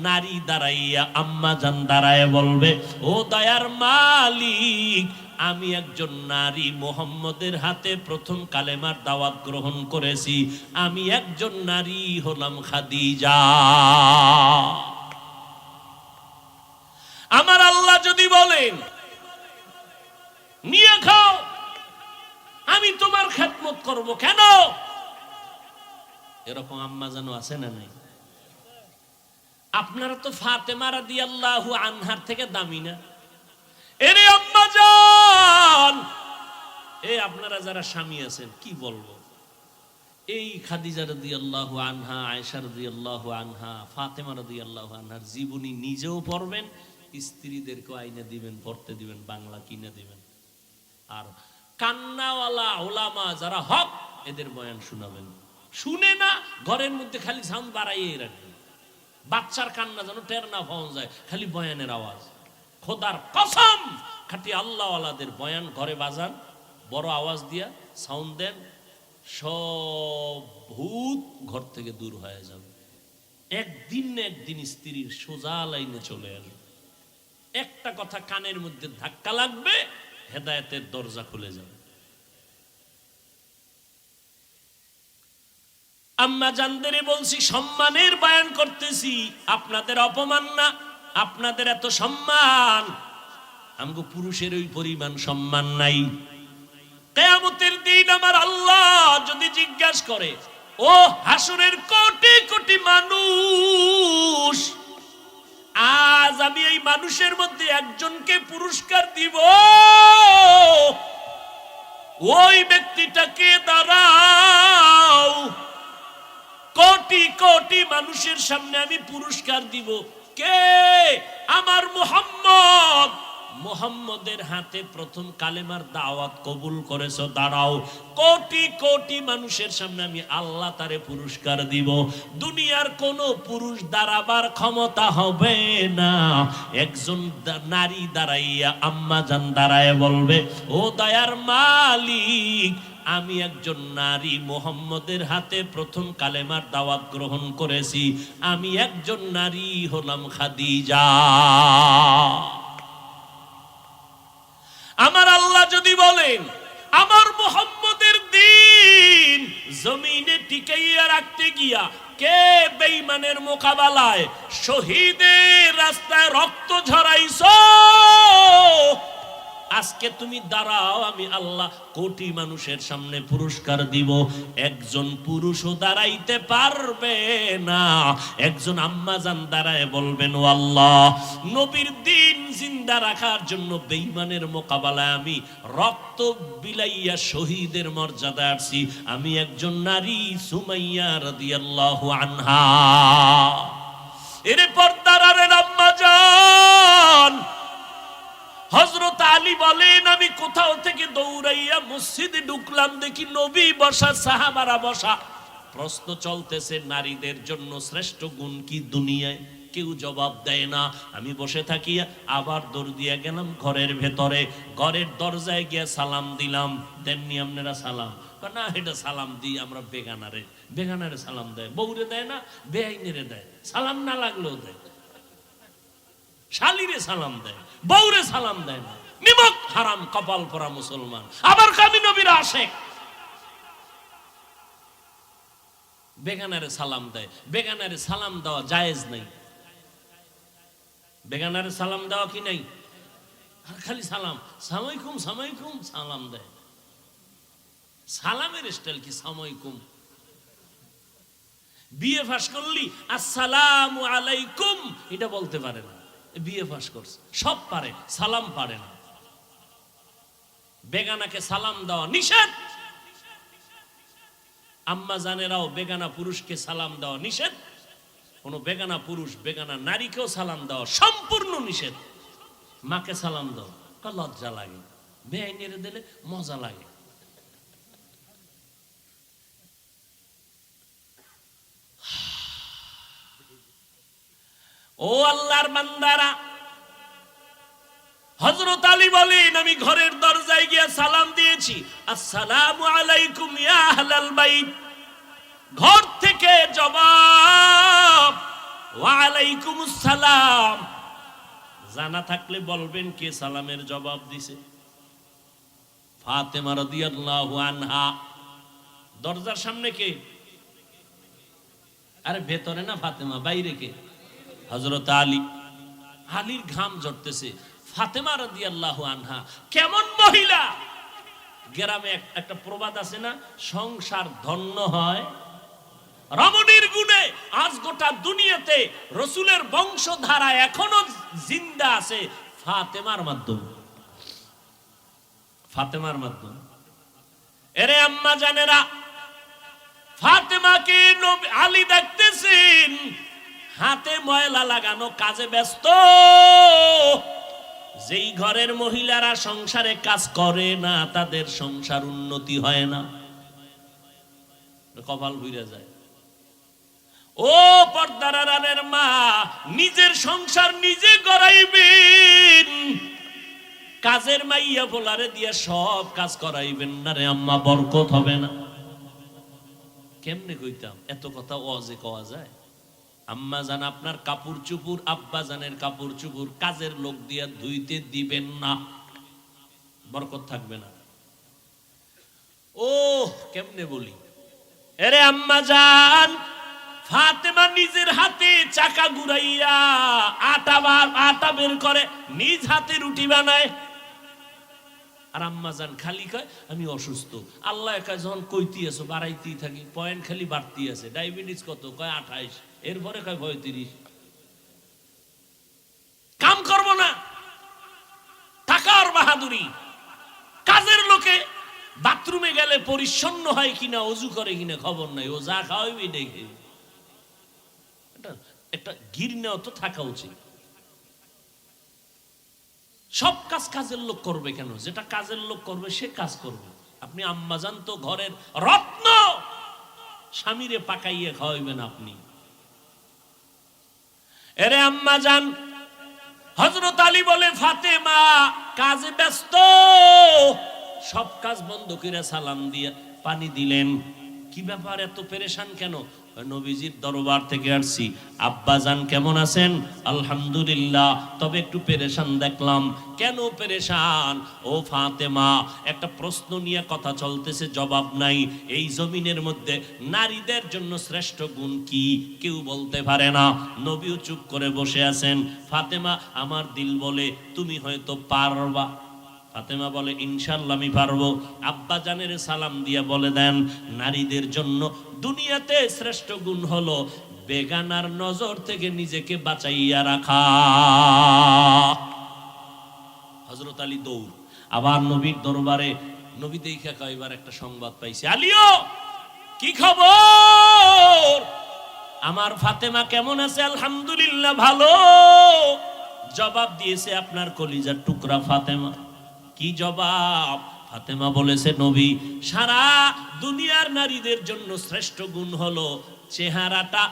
নারী দাঁড়াইয়া, আম্মা জান দাঁড়ায় বলবে, ও দয়ার মালিক, আমি একজন নারী মুহাম্মদের হাতে প্রথম কালেমার দাওয়াত গ্রহণ করেছি, আমি একজন নারী হলাম খাদিজা। আমার আল্লাহ যদি বলেন, নিয়ে খাও, আমি তোমার খেদমত করব কেন? এরকম আম্মা জানো আছে না নাই? আপনারা তো ফাতেমা রাদিয়াল্লাহু আনহার থেকে দামি না? এরে আম্মা জান, এই আপনারা যারা স্বামী আছেন কি বলবো, এই খাদিজা রাদিয়াল্লাহু আনহা, আয়েশা রাদিয়াল্লাহু আনহা, ফাতেমা রাদিয়াল্লাহু আনহার জীবনী নিজেও পড়বেন, স্ত্রীদেরকে আইনা দিবেন, পড়তে দিবেন, বাংলা কিনে দিবেন। আর কান্নাওয়ালা ওলামা যারা হক, এদের বয়ান শোনাবেন। শুনে না ঘরের মধ্যে খালি সাউন্ড বাড়াইয়ে রাখবেন, বাচ্চার কান্না যেন টের না পাওয়া যায়, খালি বয়ানের আওয়াজ। খোদার কসম, খাটি আল্লাহওয়ালাদের বয়ান ঘরে বাজান, বড় আওয়াজ দিয়া সাউন্ড দেন, সব ভূত ঘর থেকে দূর হয়ে যাবে। একদিন না একদিন স্ত্রীর সোজা লাইনে চলে আসবে। একটা কথা কানের মধ্যে ধাক্কা লাগবে, হেদায়েতের দরজা খুলে যাবে। আম্মা জানদের বলছি, সম্মানের বয়ান করতেছি, আপনাদের অপমান না, আপনাদের এত সম্মান, আমগো পুরুষের ওই পরিমাণ সম্মান নাই। কিয়ামতের দিন আমার আল্লাহ যদি জিজ্ঞাসা করে, ও হাসরের কোটি কোটি মানুষ, আজ আমি এই মানুষের মধ্যে একজনকে পুরস্কার দিব, ওই ব্যক্তিটাকে দাঁড়াও, কোটি কোটি মানুষের সামনে আমি পুরস্কার দিব। কে? আমার মুহাম্মদ। মুহাম্মদের হাতে প্রথম কালেমার দাওয়াত কবুল করেছো, দাঁড়াও। কোটি কোটি মানুষের সামনে আমি আল্লাহ তারে পুরস্কার দিব। দুনিয়ার কোন পুরুষ দাঁড়াবার ক্ষমতা হবে না। একজন নারী দাঁড়াইয়া, আম্মা জান দাঁড়ায় বলবে, ও দয়ার মালিক, আমি একজন নারী মুহাম্মদের হাতে প্রথম কালেমার দাওয়াত গ্রহণ করেছি, আমি একজন নারী হলাম খাদিজা। আমার আল্লাহ যদি বলেন, আমার মুহাম্মদের দ্বীন জমিনে টিকাইয়া রাখতে গিয়া কে বেঈমানের মোকাবেলায় শহীদের রাস্তায় রক্ত ঝরাইছো, আজকে তুমি দাঁড়াও, আমি আল্লাহ কোটি মানুষের সামনে পুরস্কার দিব। একজন পুরুষও দাঁড়াইতে পারবে না। একজন আম্মাজান দাঁড়ায় বলবেন, ও আল্লাহ, নবীর দ্বীন জিন্দা রাখার জন্য বেঈমানের মোকাবেলায় আমি রক্ত বিলাইয়া শহীদের মর্যাদা আসছি, আমি একজন নারী, সুমাইয়া রাদিয়াল্লাহু আনহা। এর পর্দার আড়ালে আম্মাজান হযরত আলী বলেন, আমি কোথাও থেকে দৌড়াইয়া মসজিদে ঢুকলাম, দেখি নবী বসা, সাহাবারা বসা। প্রশ্ন চলতেছে, নারীদের জন্য শ্রেষ্ঠ গুণ কি দুনিয়ায়? কেউ জবাব দেয় না। আমি বসে থাকিয়া আবার দৌড় দিয়া গেলাম ঘরের ভেতরে, ঘরের দরজায় গিয়া সালাম দিলাম। দেননি আপনারা সালাম? না, এটা সালাম দিই আমরা বেগানারে। বেগানারে সালাম দেয়, বউরে দেয় না, বেআইনেরে দেয়। সালাম না লাগলেও দেয়। শালিরে সালাম দেয়, বউরে সালাম দেয় না। নিমক হারাম কপাল পরা মুসলমান। আবার কামি নবীর আশেক, বেগানারে সালাম দেয়। বেগানারে সালাম দেওয়া জায়েজ নাই। বেগানারে সালাম দেওয়া কি নাই? খালি সালাম, সালামালাইকুম সালামালাইকুম সালাম দেয়। সালামের স্টাইল কি সালামালাইকুম? বিএ পাস করলি আসসালামু আলাইকুম এটা বলতে পারে না। বিএ পাস করছে, সব পারে, সালাম পারে না। বেগানাকে সালাম দেওয়া নিষেধ। আম্মা জানেরাও বেগানা পুরুষকে সালাম দেওয়া নিষেধ। কোন বেগানা পুরুষ বেগানা নারীকেও সালাম দেওয়া সম্পূর্ণ নিষেধ। মাকে সালাম দাও, লজ্জা লাগে, বেআইনেরে দিলে মজা লাগে। ও আল্লাহর বান্দারা, হযরত আলী বলেন, আমি ঘরের দরজায় গিয়ে সালাম দিয়েছি, আসসালামু আলাইকুম ইয়া আহলাল বাইত। ঘর থেকে জবাব, ওয়া আলাইকুমুস সালাম। জানা থাকলে বলবেন কে সালামের জবাব দিছে? ফাতেমা রাদিয়াল্লাহু আনহা। দরজার সামনে কে? আরে ভেতরে না ফাতেমা, বাইরে কে? হযরত আলী। আলীর ঘাম ঝরতেছে। ফাতেমা রাদিয়াল্লাহু আনহা কেমন মহিলা! গ্রামে একটা প্রবাদ আছে না, সংসার ধন্য হয় রমণীর গুণে আজ গোটা দুনিয়াতে রসুলের বংশধারা এখনো জিন্দা আছে ফাতেমার মাধ্যমে। ফাতেমার মাধ্যমে। এরে আম্মা জানেরা, ফাতেমাকে আলী দেখতেছেন হাতে ময়লা লাগানো, কাজে ব্যস্ত। যেই ঘরের মহিলারা সংসারে কাজ করে না তাদের সংসার উন্নতি হয় না, কপাল ভুইরা যায়। ও পর্দার আড়ালের মা, নিজের সংসার নিজে গড়াইবেন, কাজের মাইয়া বলারে দিয়ে সব কাজ করাইবেন না রে আম্মা, বরকত হবে না। কেমনে কইতাম এত কথা ওয়াজে কওয়া যায়? আম্মা জান আপনার কাপড় চুপুর, আব্বা জানের কাপড় চুপুর কাজের লোক দিয়া ধুইতে দিবেন না, বরকত থাকবে না। ও কেমনে বলি, এরে আম্মা জান, ফাতেমা নিজের হাতে চাকা ঘুরাইয়া আটা বের করে, নিজ হাতে রুটি বানায়। আর আম্মা জান খালি কয় আমি অসুস্থ। আল্লাহ একা যখন কইতি আছো বাড়াইতেই থাকি, পয়েন্ট খালি বাড়তি আছে। ডায়াবেটিস কত? কয় 28, এরপরে কয় 35। কাম করব না, টাকার বাহাদুরি। কাজের লোকে বাথরুমে গেলে পরিচ্ছন্ন হয় কিনা, অজু করে কিনা খবর নাই, ও যা খাওয়াবি দেখে। একটা ঘৃণা তো থাকা উচিত। সব কাজ কাজের লোক করবে কেন? যেটা কাজের লোক করবে সে কাজ করবে। আপনি আম্মাজান তো ঘরের রত্ন, স্বামীরে পাকাইয়ে খাওয়াইবেন আপনি। এরে আম্মাজান, হযরত আলী বলে ফাতেমা কাজে ব্যস্ত, সব কাজ বন্ধ করে সালাম দিয়ে পানি দিলেন। কি ব্যাপার এত পেরেশান কেন? নবীজির দরবার থেকে আসছি। আব্বাজান কেমন আছেন? আলহামদুলিল্লাহ, তবে একটু পেরেশান দেখলাম। কেন পেরেশান? ও ফাতেমা, একটা প্রশ্ন নিয়ে কথা চলতেছে, জবাব নাই। এই জমিনের মধ্যে নারীদের জন্য শ্রেষ্ঠ গুণ কি কেউ বলতে পারে না। নবীও চুপ করে বসে আছেন। ফাতেমা আমার দিল বলে তুমি হয়তো পারবা। ফাতেমা বলে ইনশাআল্লাহ আমি পারবো। আব্বা জানের সালাম দিয়ে বলে দেন নারীদের জন্য দুনিয়াতে শ্রেষ্ঠ গুণ হলো বেগানার নজর থেকে নিজেকে বাঁচাইয়া রাখা। হযরত আলী দৌড় আবার নবীর দরবারে। নবী দেখা কয়বার একটা সংবাদ পাইছে, আলীও কি খবর? আমার ফাতেমা কেমন আছে? আলহামদুলিল্লাহ ভালো। জবাব দিয়েছে আপনার কলিজার টুকরা ফাতেমা। কি জবাব? ফাতেমা বলেছে নবী সারা দুনিয়ার নারীদের জন্য শ্রেষ্ঠ গুণ হলো চেহারাটা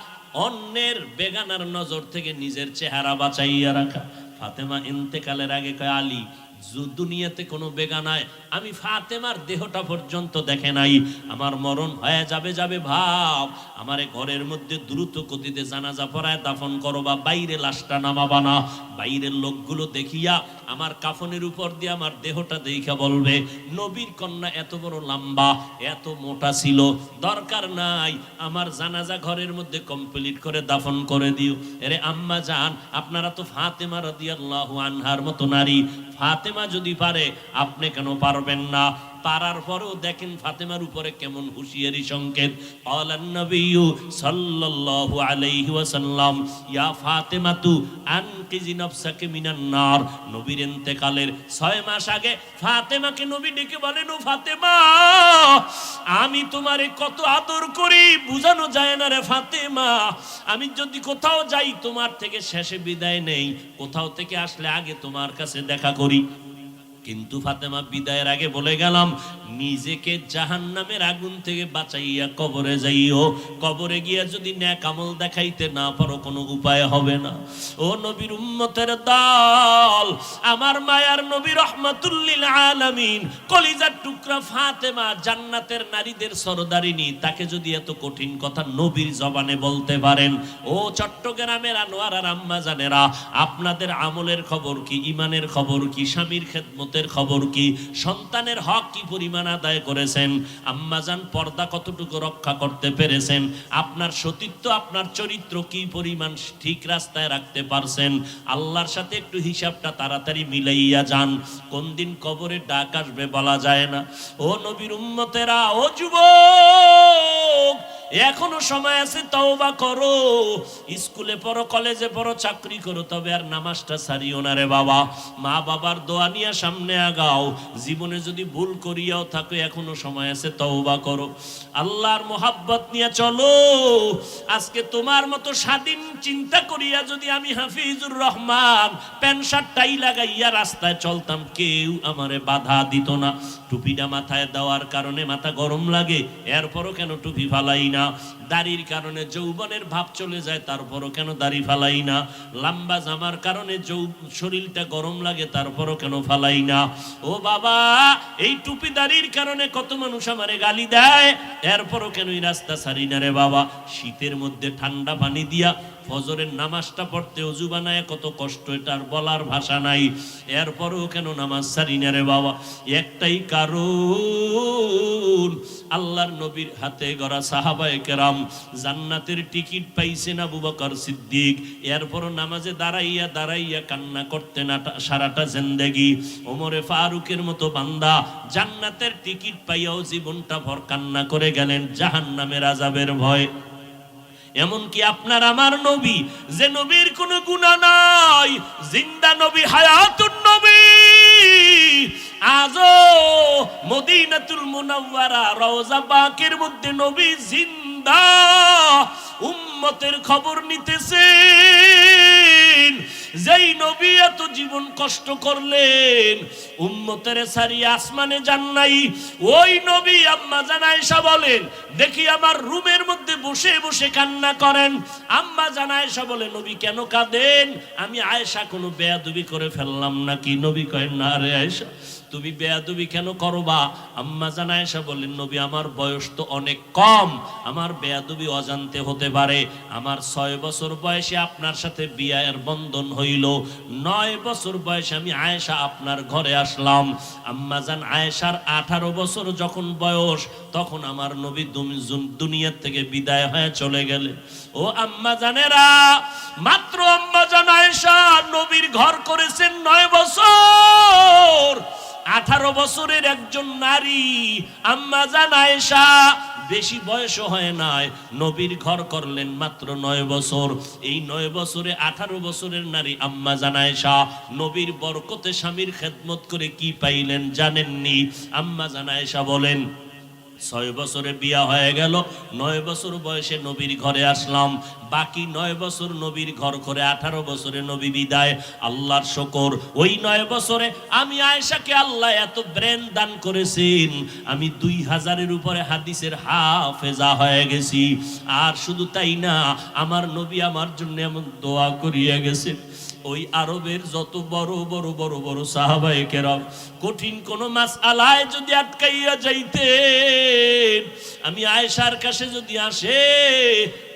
অন্যের বেগানার নজর থেকে নিজের চেহারা বাঁচাইয়া রাখা। ফাতেমা ইন্তেকালের আগে কয় আলী দুনিয়াতে কোনো বেগানায় আমি ফাতেমার দেহটা পর্যন্ত দেখে নাই। আমার মরণ হয়ে যাবে ভাব, আমারে ঘরের মধ্যে দ্রুত গতিতে জানাজা পড়ায় দাফন করবা, বাইরে লাশটা নামাবা না। বাইরের লোকগুলো দেখিয়া আমার কাফনের উপর দিয়ে আমার দেহটা দেখা বলবে নবীর কন্যা এত বড় লম্বা, এত মোটা ছিল, দরকার নাই, আমার জানাজা ঘরের মধ্যে কমপ্লিট করে দাফন করে দিও। এরে আম্মা জান, আপনারা তো ফাতেমা রাদিয়াল্লাহু আনহার মতো নারী, ফাতেমা যদি পারে আপনি কেন পারবেন না? পারার পরেও দেখেন ফাতেমার উপরে কেমন হুঁশিয়ারি সংকেত। আলান নবিয়্যু সাল্লাল্লাহু আলাইহি ওয়াসাল্লাম ইয়া ফাতেমাতু আনকিজি নাফসাকে মিনান নার। নবীর ইন্তেকালের 6 মাস আগে ফাতেমাকে নবী ডেকে বলেন, ও ফাতেমা আমি তোমারে কত আদর করি বুঝানো যায় না রে ফাতেমা। আমি যদি কোথাও যাই তোমার থেকে শেষে বিদায় নেই, কোথাও থেকে আসলে আগে তোমার কাছে দেখা করি। কিন্তু ফাতেমা বিদায়ের আগে বলে গেলাম নিজেকে জাহান্নামের আগুন থেকে বাঁচাইয়া কবরে যাইও। কবরে গিয়া যদি নেক আমল দেখাইতে না পারো কোনো উপায় হবে না। ও নবীর উম্মতের দল, আমার মায়ার নবী রাহমাতুল লিল আলামিন কলিজার টুকরা ফাতেমা জান্নাতের নারীদের সরদারিনী, তাকে যদি এত কঠিন কথা নবীর জবানে বলতে পারেন, ও চট্টগ্রামের আনোয়ার আর আম্মা জানেরা আপনাদের আমলের খবর কি, ইমানের খবর কি, স্বামীর খেদমতের খবর কি, সন্তানের হক কি পরিমাণ আদায় করেছেন, আম্মাজান পর্দা কতটুকু রক্ষা করতে পেরেছেন, আপনার সতীত্ব আপনার চরিত্র কি পরিমাণ ঠিক রাস্তায় রাখতে পারছেন, আল্লাহর সাথে একটু হিসাবটা তাড়াতাড়ি মিলাইয়া যান। কোন দিন কবরে ডাক আসবে বলা যায় না। ও নবীর উম্মতেরা, ও যুবক এখনো সময় আছে, তওবা করো। স্কুলে পড়ো, কলেজে পড়ো, চাকরি করো, তবে আর নামাজটা ছাড়িও না রে বাবা। মা বাবার দোয়া নিয়ে সামনে আগাও। জীবনে যদি ভুল করিয়াও থাকো, এখনো সময় আছে, তওবা করো। আল্লাহর মোহাব্বত নিয়ে চলো। আজকে তোমার মতো স্বাধীন চিন্তা করিয়া যদি আমি Hafizur Rahman pant shirt tie লাগাইয়া রাস্তায় চলতাম, কেউ আমারে বাধা দিত না। টুপিটা মাথায় দেওয়ার কারণে মাথা গরম লাগে, এরপরও কেন টুপি ফালাই না? দাড়ির কারণে যৌবনের ভাব চলে যায়, তারপরও কেন দাড়ি ফালাই না? লম্বা জামার কারণে শরীরটা গরম লাগে, তারপরও কেন ফালাই না? ও বাবা, এই টুপি দাড়ির কারণে কত মানুষ আমারে গালি দেয়, এরপরও কেন এই রাস্তা ছাড়ি না রে বাবা? শীতের মধ্যে ঠান্ডা পানি দিয়া ফজরের নামাজটা পড়তে ওযু বানায় কত কষ্ট, এটা আর বলার ভাষা নাই, এরপরও কেন নামাজ ছাড়ি না রে বাবা? একটাই কারণ, আল্লাহর নবীর হাতে গড়া সাহাবায়ে কেরাম জান্নাতের টিকিট পাইছেন আবু বকর সিদ্দিক, এরপরও নামাজে দাঁড়াইয়া দাঁড়াইয়া কান্না করতেন সারাটা জিন্দেগি। ওমরে ফারুকের মতো বান্দা জান্নাতের টিকিট পাইয়াও জীবনটা ভর কান্না করে গেলেন জাহান্নামের আযাবের ভয়। এমনকি আপনার আমার নবী, যে নবীর কোনো গুনাহ নাই, জিন্দা নবী, হায়াতুন নবী, আজও মদিনাতুল মুনাওয়ারা রওজা পাকের মধ্যে নবী জিন্দা উম্মতের খবর নিতেছেন। যেই নবী এত জীবন কষ্ট করলেন, উম্মতের সারিয়া আসমানে যান নাই, ওই নবী আম্মা জান আয়েশা বলেন, দেখি আমার রুমের মধ্যে বসে বসে কান্না করেন। আম্মা জান আয়েশা বলে, নবী কেন কাঁদেন? আমি আয়েশা কোনো বেয়াদবি করে ফেললাম নাকি? নবী কয়, না রে আয়েশা, তুমি বেয়াদবি কেন করবা? আম্মা জান আয়েশা বলেন, নবী আমার বয়স তো অনেক কম, আমার বেয়াদবি অজান্তে হতে পারে। আমার 6 বছর বয়সে আপনার সাথে বিয়ের বন্ধন হইল, 9 বছর বয়সে আমি আয়েশা আপনার ঘরে আসলাম। আম্মা জান আয়েশার 18 বছর যখন বয়স, তখন আমার নবী দুনিয়া থেকে বিদায় হয়ে চলে গেলে। ও আম্মা জানেরা, মাত্র আম্মা জান আয়েশা নবীর ঘর করেছেন 9 বছর। 18 বছরের একজন নারী আম্মা জান আয়েশা, বেশি বয়স হয় নাই, নবীর ঘর করলেন মাত্র 9 বছর। এই 9 বছরে 18 বছরের নারী আম্মা জান আয়েশা নবীর বরকতে স্বামীর খেদমত করে কি পাইলেন জানেননি? আম্মা জান আয়েশা বলেন, 6 বছরে বিয়া হয়ে গেল, 9 বছর বয়সে নবীর ঘরে আসলাম, বাকি 9 বছর নবীর ঘর করে 18 বছরে নবী বিদায়। আল্লাহর শুকর, ওই 9 বছরে আমি আয়েশাকে আল্লাহ এত ব্রেন দান করেছেন, আমি 2000-এর উপরে হাদিসের হাফেজা হয়ে গেছি। আর শুধু তাই না, আমার নবী আমার জন্য এমন দোয়া করিয়া গেছেন, ওই আরবের যত বড় বড় বড় বড় সাহাবায়ে কেরাম কঠিন কোন মাসআলায় যদি আটকাইয়া যাইতেন, আমি আয়েশার কাছে যদি আসে,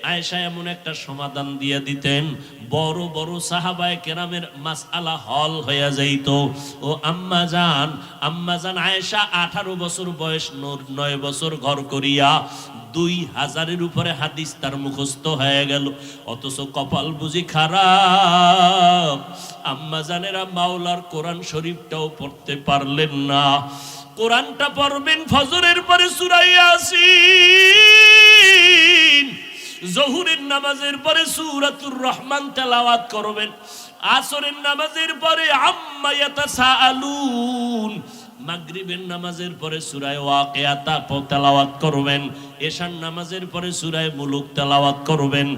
আয়েশা এমন একটা সমাধান দিয়ে দিতেন, বড় বড় সাহাবায়ে কেরামের মাসআলা হল হয়ে যাইত। ও আম্মা জান আয়েশা 18 বছর বয়স, 9 বছর ঘর করিয়া 2000-এর উপরে হাদিস তার মুখস্থ হয়ে গেল। অথচ কপাল বুঝি খারাপ, আম্মা জানেরা মাওলার কোরআন শরীফটাও পড়তে পারলেন না। কোরআনটা পড়বেন ফজরের পরে সূরা ইয়াসিন, জোহরের নামাজের পরে সূরাতুর রহমান তেলাওয়াত করবেন, আসরের নামাজের পরে আম্মা ইয়াতাসাআলুন, মাগরিবের নামাজের পরে সূরা ওয়াকিয়া তেলাওয়াত করবেন, এশার নামাজের পরে সূরা মুলুক তেলাওয়াত করবেন।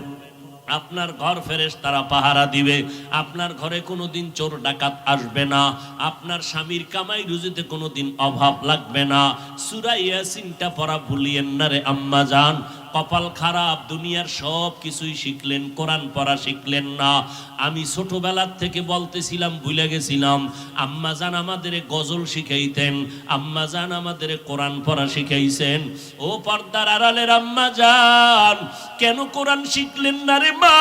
আপনার ঘর ফেরেশতারা পাহারা দিবে, আপনার ঘরে কোনোদিন চোর ডাকাত আসবে না, আপনার স্বামীর কামাই রুজিতে কোনোদিন অভাব লাগবে না। সূরা ইয়াসিনটা পড়া ভুলিয়েন না রে আম্মা জান। কপাল খারাপ, দুনিয়ার সব কিছুই শিখলেন, কোরআন পড়া শিখলেন না। আমি ছোটবেলার থেকে বলতেছিলাম, ভুলে গেছিলাম, আম্মা জান আমাদের গজল শিখাইতেন, আম্মা জান আমাদের কোরআন পড়া শিখাইছেন। ও পর্দার আড়ালের আম্মা জান, কেন কোরআন শিখলেন না রে মা?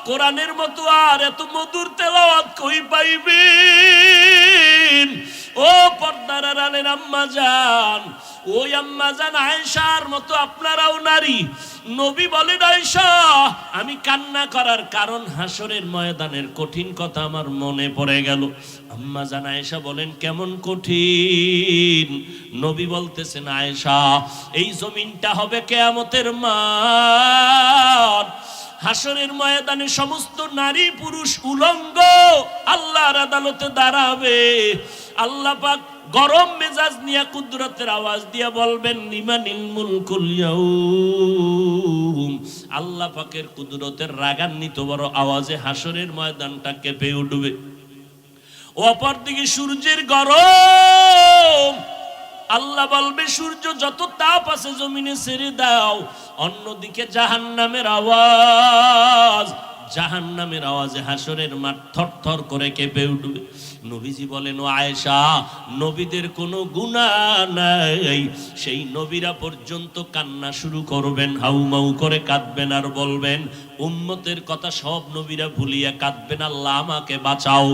কোরআনের মতো আর এত মধুর তেলাওয়াত কই পাইবেন? ও পর্দার আড়ালের আম্মা জান, ওই আম্মা জান আয়েশার মতো আপনারাও নারী। নবী বলেন, আয়েশা আমি কান্না করার কারণ হাসরের ময়দানের কঠিন কথা আমার মনে পড়ে গেল। আম্মা জান আয়েশা বলেন, কেমন কঠিন? নবী বলতেছেন আয়েশা এই জমিনটা হবে কিয়ামতের মাঠ, হাসরের ময়দানে সমস্ত নারী পুরুষ উলঙ্গ আল্লাহর আদালতে দাঁড়াবে। আল্লাহ পাক গরম মেজাজ নিয়ে কুদরতের আওয়াজ দিয়া বলবেন লিমানিল মুলকুল ইয়াউম। আল্লাহ পাকের কুদরতের রাগান্বিত বড় আওয়াজে হাসরের ময়দানটা কেঁপে উঠবে। অপরদিকে সূর্যের গরম, আল্লাহ বলবে সূর্য যত তাপ আছে জমিনে ছেড়ে দাও। অন্যদিকে জাহান্নামের আওয়াজ, জাহান্নামের আওয়াজে হাসরের মাঠ থরথর করে কেঁপে উঠবে। নবীজি বলেন ও আয়েশা নবীদের কোনো গুনাহ নাই, সেই নবীরা পর্যন্ত কান্না শুরু করবেন, হাউমাউ করে কাঁদবেন আর বলবেন উম্মতের কথা সব নবীরা ভুলিয়া কাঁদবেন আল্লাহ আমাকে বাঁচাও।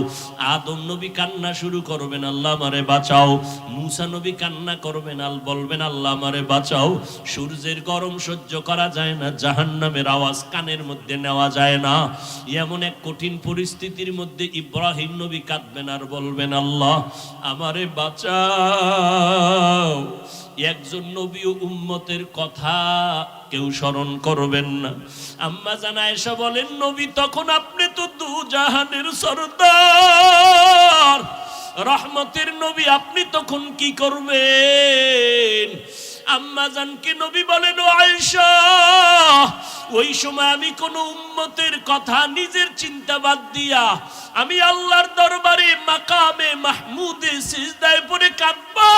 আদম নবী কান্না শুরু করবেন আল্লাহ আমারে বাঁচাও। মূসা নবী কান্না করবেন আর বলবেন আল্লাহ আমারে বাঁচাও। সূর্যের গরম সহ্য করা যায় না, জাহান্নামের আওয়াজ কানের মধ্যে নেওয়া যায় না। এমন এক কঠিন পরিস্থিতির মধ্যে ইব্রাহিম নবী কাঁদবেন আর বলবেন আল্লাহ আমারে বাঁচাও। একজন নবী ও উম্মতের কথা কেউ স্মরণ করবেন না। আম্মা জান আয়েশা বলেন নবী তখন আপনি তো দু জাহানের সরদার, রহমতের নবী, আপনি তখন কি করবেন? আম্মা জানকে নবী বলেন ও আয়েশা ওই সময় আমি কোন উম্মতের কথা নিজের চিন্তা বাদ দিয়া আমি আল্লাহর দরবারে মাকামে মাহমুদে সিজদায় পড়ে কাঁদবো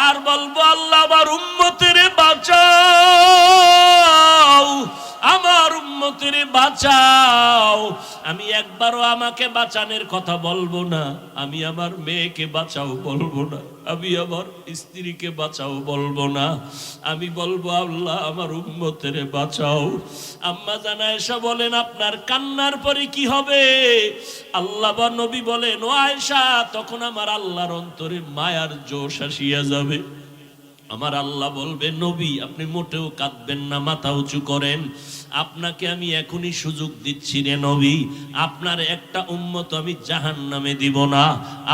আর বলবো আল্লাহ আমার উম্মতের বাঁচাও, আমার উম্মতের বাঁচাও। আমি একবারও আমাকে বাঁচানোর কথা বলবো না, আমি আমার মেয়েকে বাঁচাও বলবো না, আমি আমার স্ত্রীকে বাঁচাও বলবো না, আমি বলবো আল্লাহ আমার উম্মতের বাঁচাও। আম্মা জান আয়েশা বলেন আপনার কান্নার পরে কি হবে? আল্লাহ বা নবী বলেন ও আয়েশা তখন আমার আল্লাহর অন্তরে মায়ার জোশ আসিয়া যাবে। আমার আল্লাহ বলবে নবী আপনি মোটেও কাঁদবেন না, মাথা উঁচু করেন, আপনাকে আমি এখনই সুযোগ দিচ্ছি রে নবী, আপনার একটা উম্মত আমি জাহান্নামে দিব না।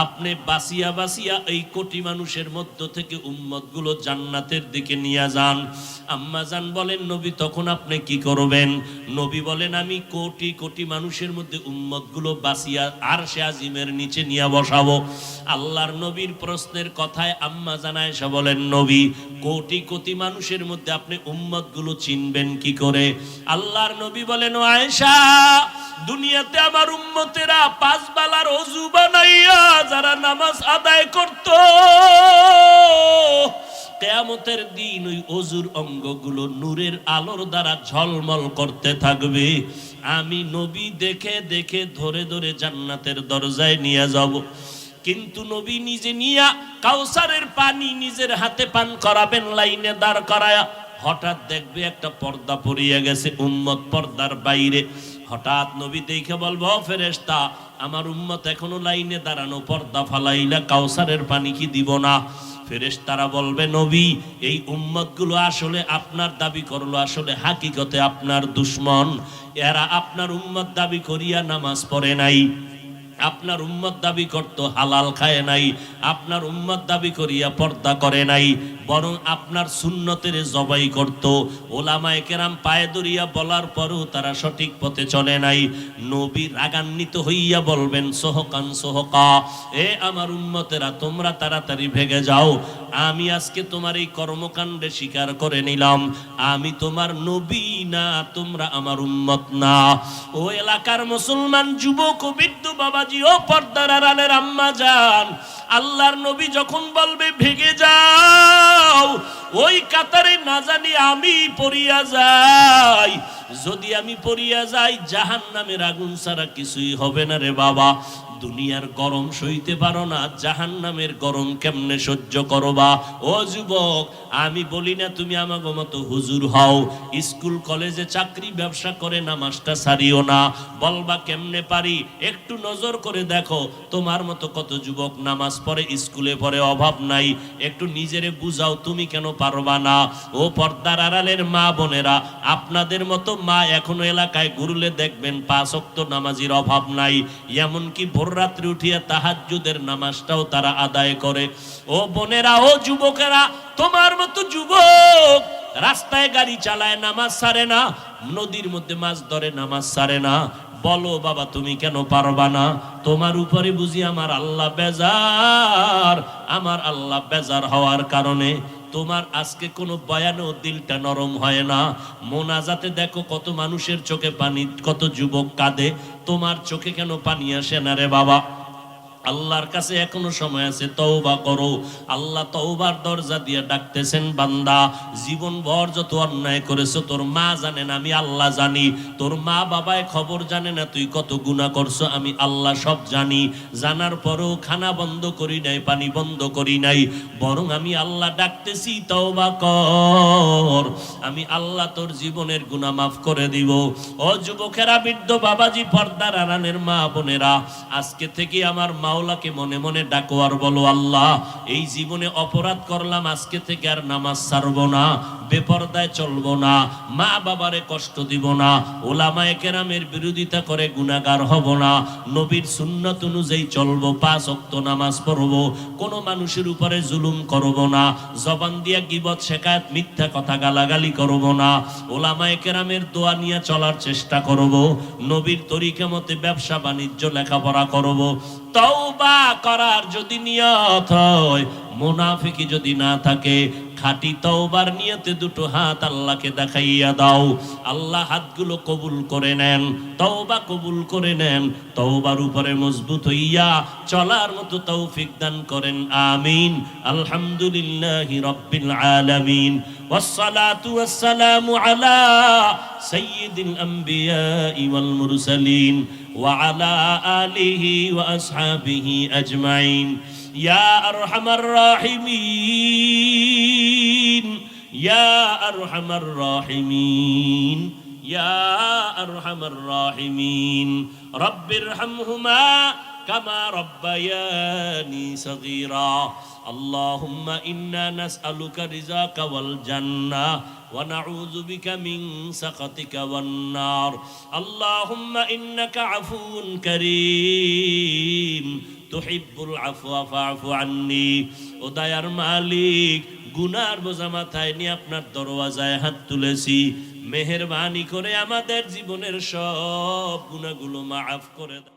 আপনি বাঁচিয়া বাঁচিয়া এই কোটি মানুষের মধ্য থেকে উম্মতগুলো জান্নাতের দিকে নিয়ে যান। আম্মা জান বলেন নবী তখন আপনি কি করবেন? নবী বলেন আমি কোটি কোটি মানুষের মধ্যে উম্মতগুলো বাঁচিয়া আরশে আজিমের নিচে নিয়ে বসাবো। আল্লাহর নবীর প্রশ্নের কথায় আম্মা জান আয়েশা বলেন নবী কোটি কোটি মানুষের মধ্যে আপনি উম্মতগুলো চিনবেন কি করে? আল্লাহর নবী বলেন ও আয়েশা দুনিয়াতে আমার উম্মতেরা পাঁচ বেলার ওযু বানাইয়া যারা নামাজ আদায় করত, কিয়ামতের দিন ওই ওযুর অঙ্গগুলো নূরের আলোর দ্বারা ঝলমল করতে থাকবে। আমি নবী দেখে দেখে ধরে ধরে জান্নাতের দরজায় নিয়ে যাব। কিন্তু নবী নিজে নিয়া কাউসারের পানি নিজের হাতে পান করাবেন লাইনে দাঁড় করায়া। হঠাৎ দেখবে একটা পর্দা পড়িয়া গেছে, উম্মত পর্দার বাইরে। হঠাৎ নবী দেখে বলবো ফেরেশতা আমার উম্মত এখনো লাইনে দাঁড়ানো, পর্দা ফালাইলা, কাউসারের পানি কি দিব না? ফেরেশতারা বলবে নবী এই উম্মতগুলো আসলে আপনার দাবি করলো, আসলে হাকিকতে আপনার দুশমন। এরা আপনার উম্মত দাবি করিয়া নামাজ পড়ে নাই, আপনার উম্মত দাবি করত হালাল খায় নাই, আপনার উম্মত দাবি করিয়া পর্দা করে নাই, বরং আপনার সুন্নতের জবাই করত। ওলামায়ে কেরাম পায়ে ধরিয়া বলার পরও তারা সঠিক পথে চলে নাই। নবী রাগান্বিত হইয়া বলবেন সোহকান সোহকা, এ আমার উম্মতেরা তোমরা তাড়াতাড়ি ভেগে যাও, আমি আজকে তোমার এই কর্মকাণ্ডে স্বীকার করে নিলাম আমি তোমার নবী না, তোমরা আমার উম্মত না। ও এলাকার মুসলমান যুবক ও বৃদ্ধ বাবাজি ও পর্দার আড়ালের আম্মা জান, আল্লাহর নবী যখন বলবে ভেগে যাও, ওই কাতারে না জানি আমি পড়িয়া যাই। যদি আমি পড়িয়া যাই জাহান্নামের আগুন ছাড়া কিছুই হবে না রে বাবা। দুনিয়ার গরম সইতে পারো না, জাহান্নামের গরম কেমনে সহ্য করবা? ও যুবক আমি বলি না তুমি আমাগো মতো হুজুর হও, স্কুল কলেজে চাকরি ব্যবসা করে নামাজটা ছাড়িও না। বলবা কেমনে পারি? একটু নজর করে দেখো তোমার মতো কত যুবক নামাজ পড়ে, স্কুলে পড়ে, অভাব নাই। একটু নিজেরে বুঝাও তুমি কেন পারবা না? ও পর্দার আড়ালের মা বোনেরা, আপনাদের মতো মা এখনো এলাকায় ঘুরলে দেখবেন 5 ওয়াক্ত নামাজির অভাব নাই। এমনকি ভোর রাত্রে উঠিয়া তাহাজ্জুদের নামাজটাও তারা আদায় করে। ও বোনেরা, ও যুবকেরা, তোমার মতো যুবক রাস্তায় গাড়ি চালায়, নামাজ ছাড়ে না, নদীর মধ্যে মাছ ধরে, নামাজ ছাড়ে না। বলো বাবা, তুমি কেন পারবা না? তোমার উপরে বুঝি আমার আল্লাহ বেজার। আমার আল্লাহ বেজার হওয়ার কারণে তোমার আজকে কোনো বয়ানেও দিলটা নরম হয় না। মোনাজাতে দেখো কত মানুষের চোখে পানি, কত যুবক কাঁদে, তোমার চোখে কেন পানি আসে না রে বাবা? আল্লাহর কাছে এখনো সময় আছে, তওবা করো। আল্লাহ তওবার দরজা দিয়ে ডাকতেছেন, বান্দা জীবন ভর যত অন্যায় করেছো তোর মা জানে না, আমি আল্লাহ জানি। তোর মা বাবায় খবর জানে না তুই কত গুনাহ করছো, আমি আল্লাহ সব জানি। জানার পরেও খানা বন্ধ করি নাই, পানি বন্ধ করি নাই, বরং আমি আল্লাহ ডাকতেছি, তওবা কর, আমি আল্লাহ তোর জীবনের গুনাহ মাফ করে দিব। ও যুবকেরা, বৃদ্ধ বাবাজি, পর্দার আড়ালের মা বোনেরা, আজকে থেকে আমার মাওলাকে মনে মনে ডাকো আর বলো, আল্লাহ এই জীবনে অপরাধ করলাম, আজকে থেকে আর নামাজ ছাড়বো না, বেপরদায় চলবো না, মা বাবারে কষ্ট দিব না, ওলামায়ে কেরামের বিরোধিতা করে গুনাহগার হব না, নবীর সুন্নাত অনুযায়ী চলবো, 5 ওয়াক্ত নামাজ পড়বো, কোনো মানুষের উপরে জুলুম করব না, জবান দিয়া গীবত শেকায়েত মিথ্যা কথা গালাগালি করব না, ওলামায়ে কেরামের দোয়া নিয়ে চলার চেষ্টা করব, নবীর তরিকা মতে ব্যবসা বাণিজ্য লেখাপড়া করব। তওবা করার যদি নিয়ত হয়, মুনাফিকি যদি না থাকে, খাঁটি তওবার নিয়তে দুটো হাত আল্লাহকে দেখাইয়া দাও, আল্লাহ হাতগুলো কবুল করে নেন, তওবা কবুল করে নেন, তওবার উপরে মজবুত হইয়া চলার মতো তৌফিক দান করেন, আমিন। আলহামদুলিল্লাহি রাব্বিল আলামিন, ওয়াসসালাতু ওয়াসসালামু আলা সাইয়্যিদিল আমবিয়াই ওয়াল মুরসালিন ওয়া আলা আলিহি ওয়া আসহাবিহি আজমাইন। ইয়া আরহামার রাহিমিন, ইয়া আরহামার রাহিমিন, ইয়া আরহামার রাহিমিন, রব্বিরহামহুমা কামা রব্বায়ানি সগীরা। আল্লাহুম্মা ইন্না নাসআলুকা রিযাকা ওয়াল জান্নাহ ওয়া নাউযু বিকা মিন সাখাতিকা ওয়ান নার। আল্লাহুম্মা ইন্নাকা আফুউন কারীম তুহিব্বুল আফওয়া ফা'ফু আন্নি। ও দয়ার মালিক, গুনার বোঝা মাথায় নিয়ে আপনার দরওয়াজায় হাত তুলেছি, মেহেরবানি করে আমাদের জীবনের সব গুনাহগুলো মাফ করে দাও।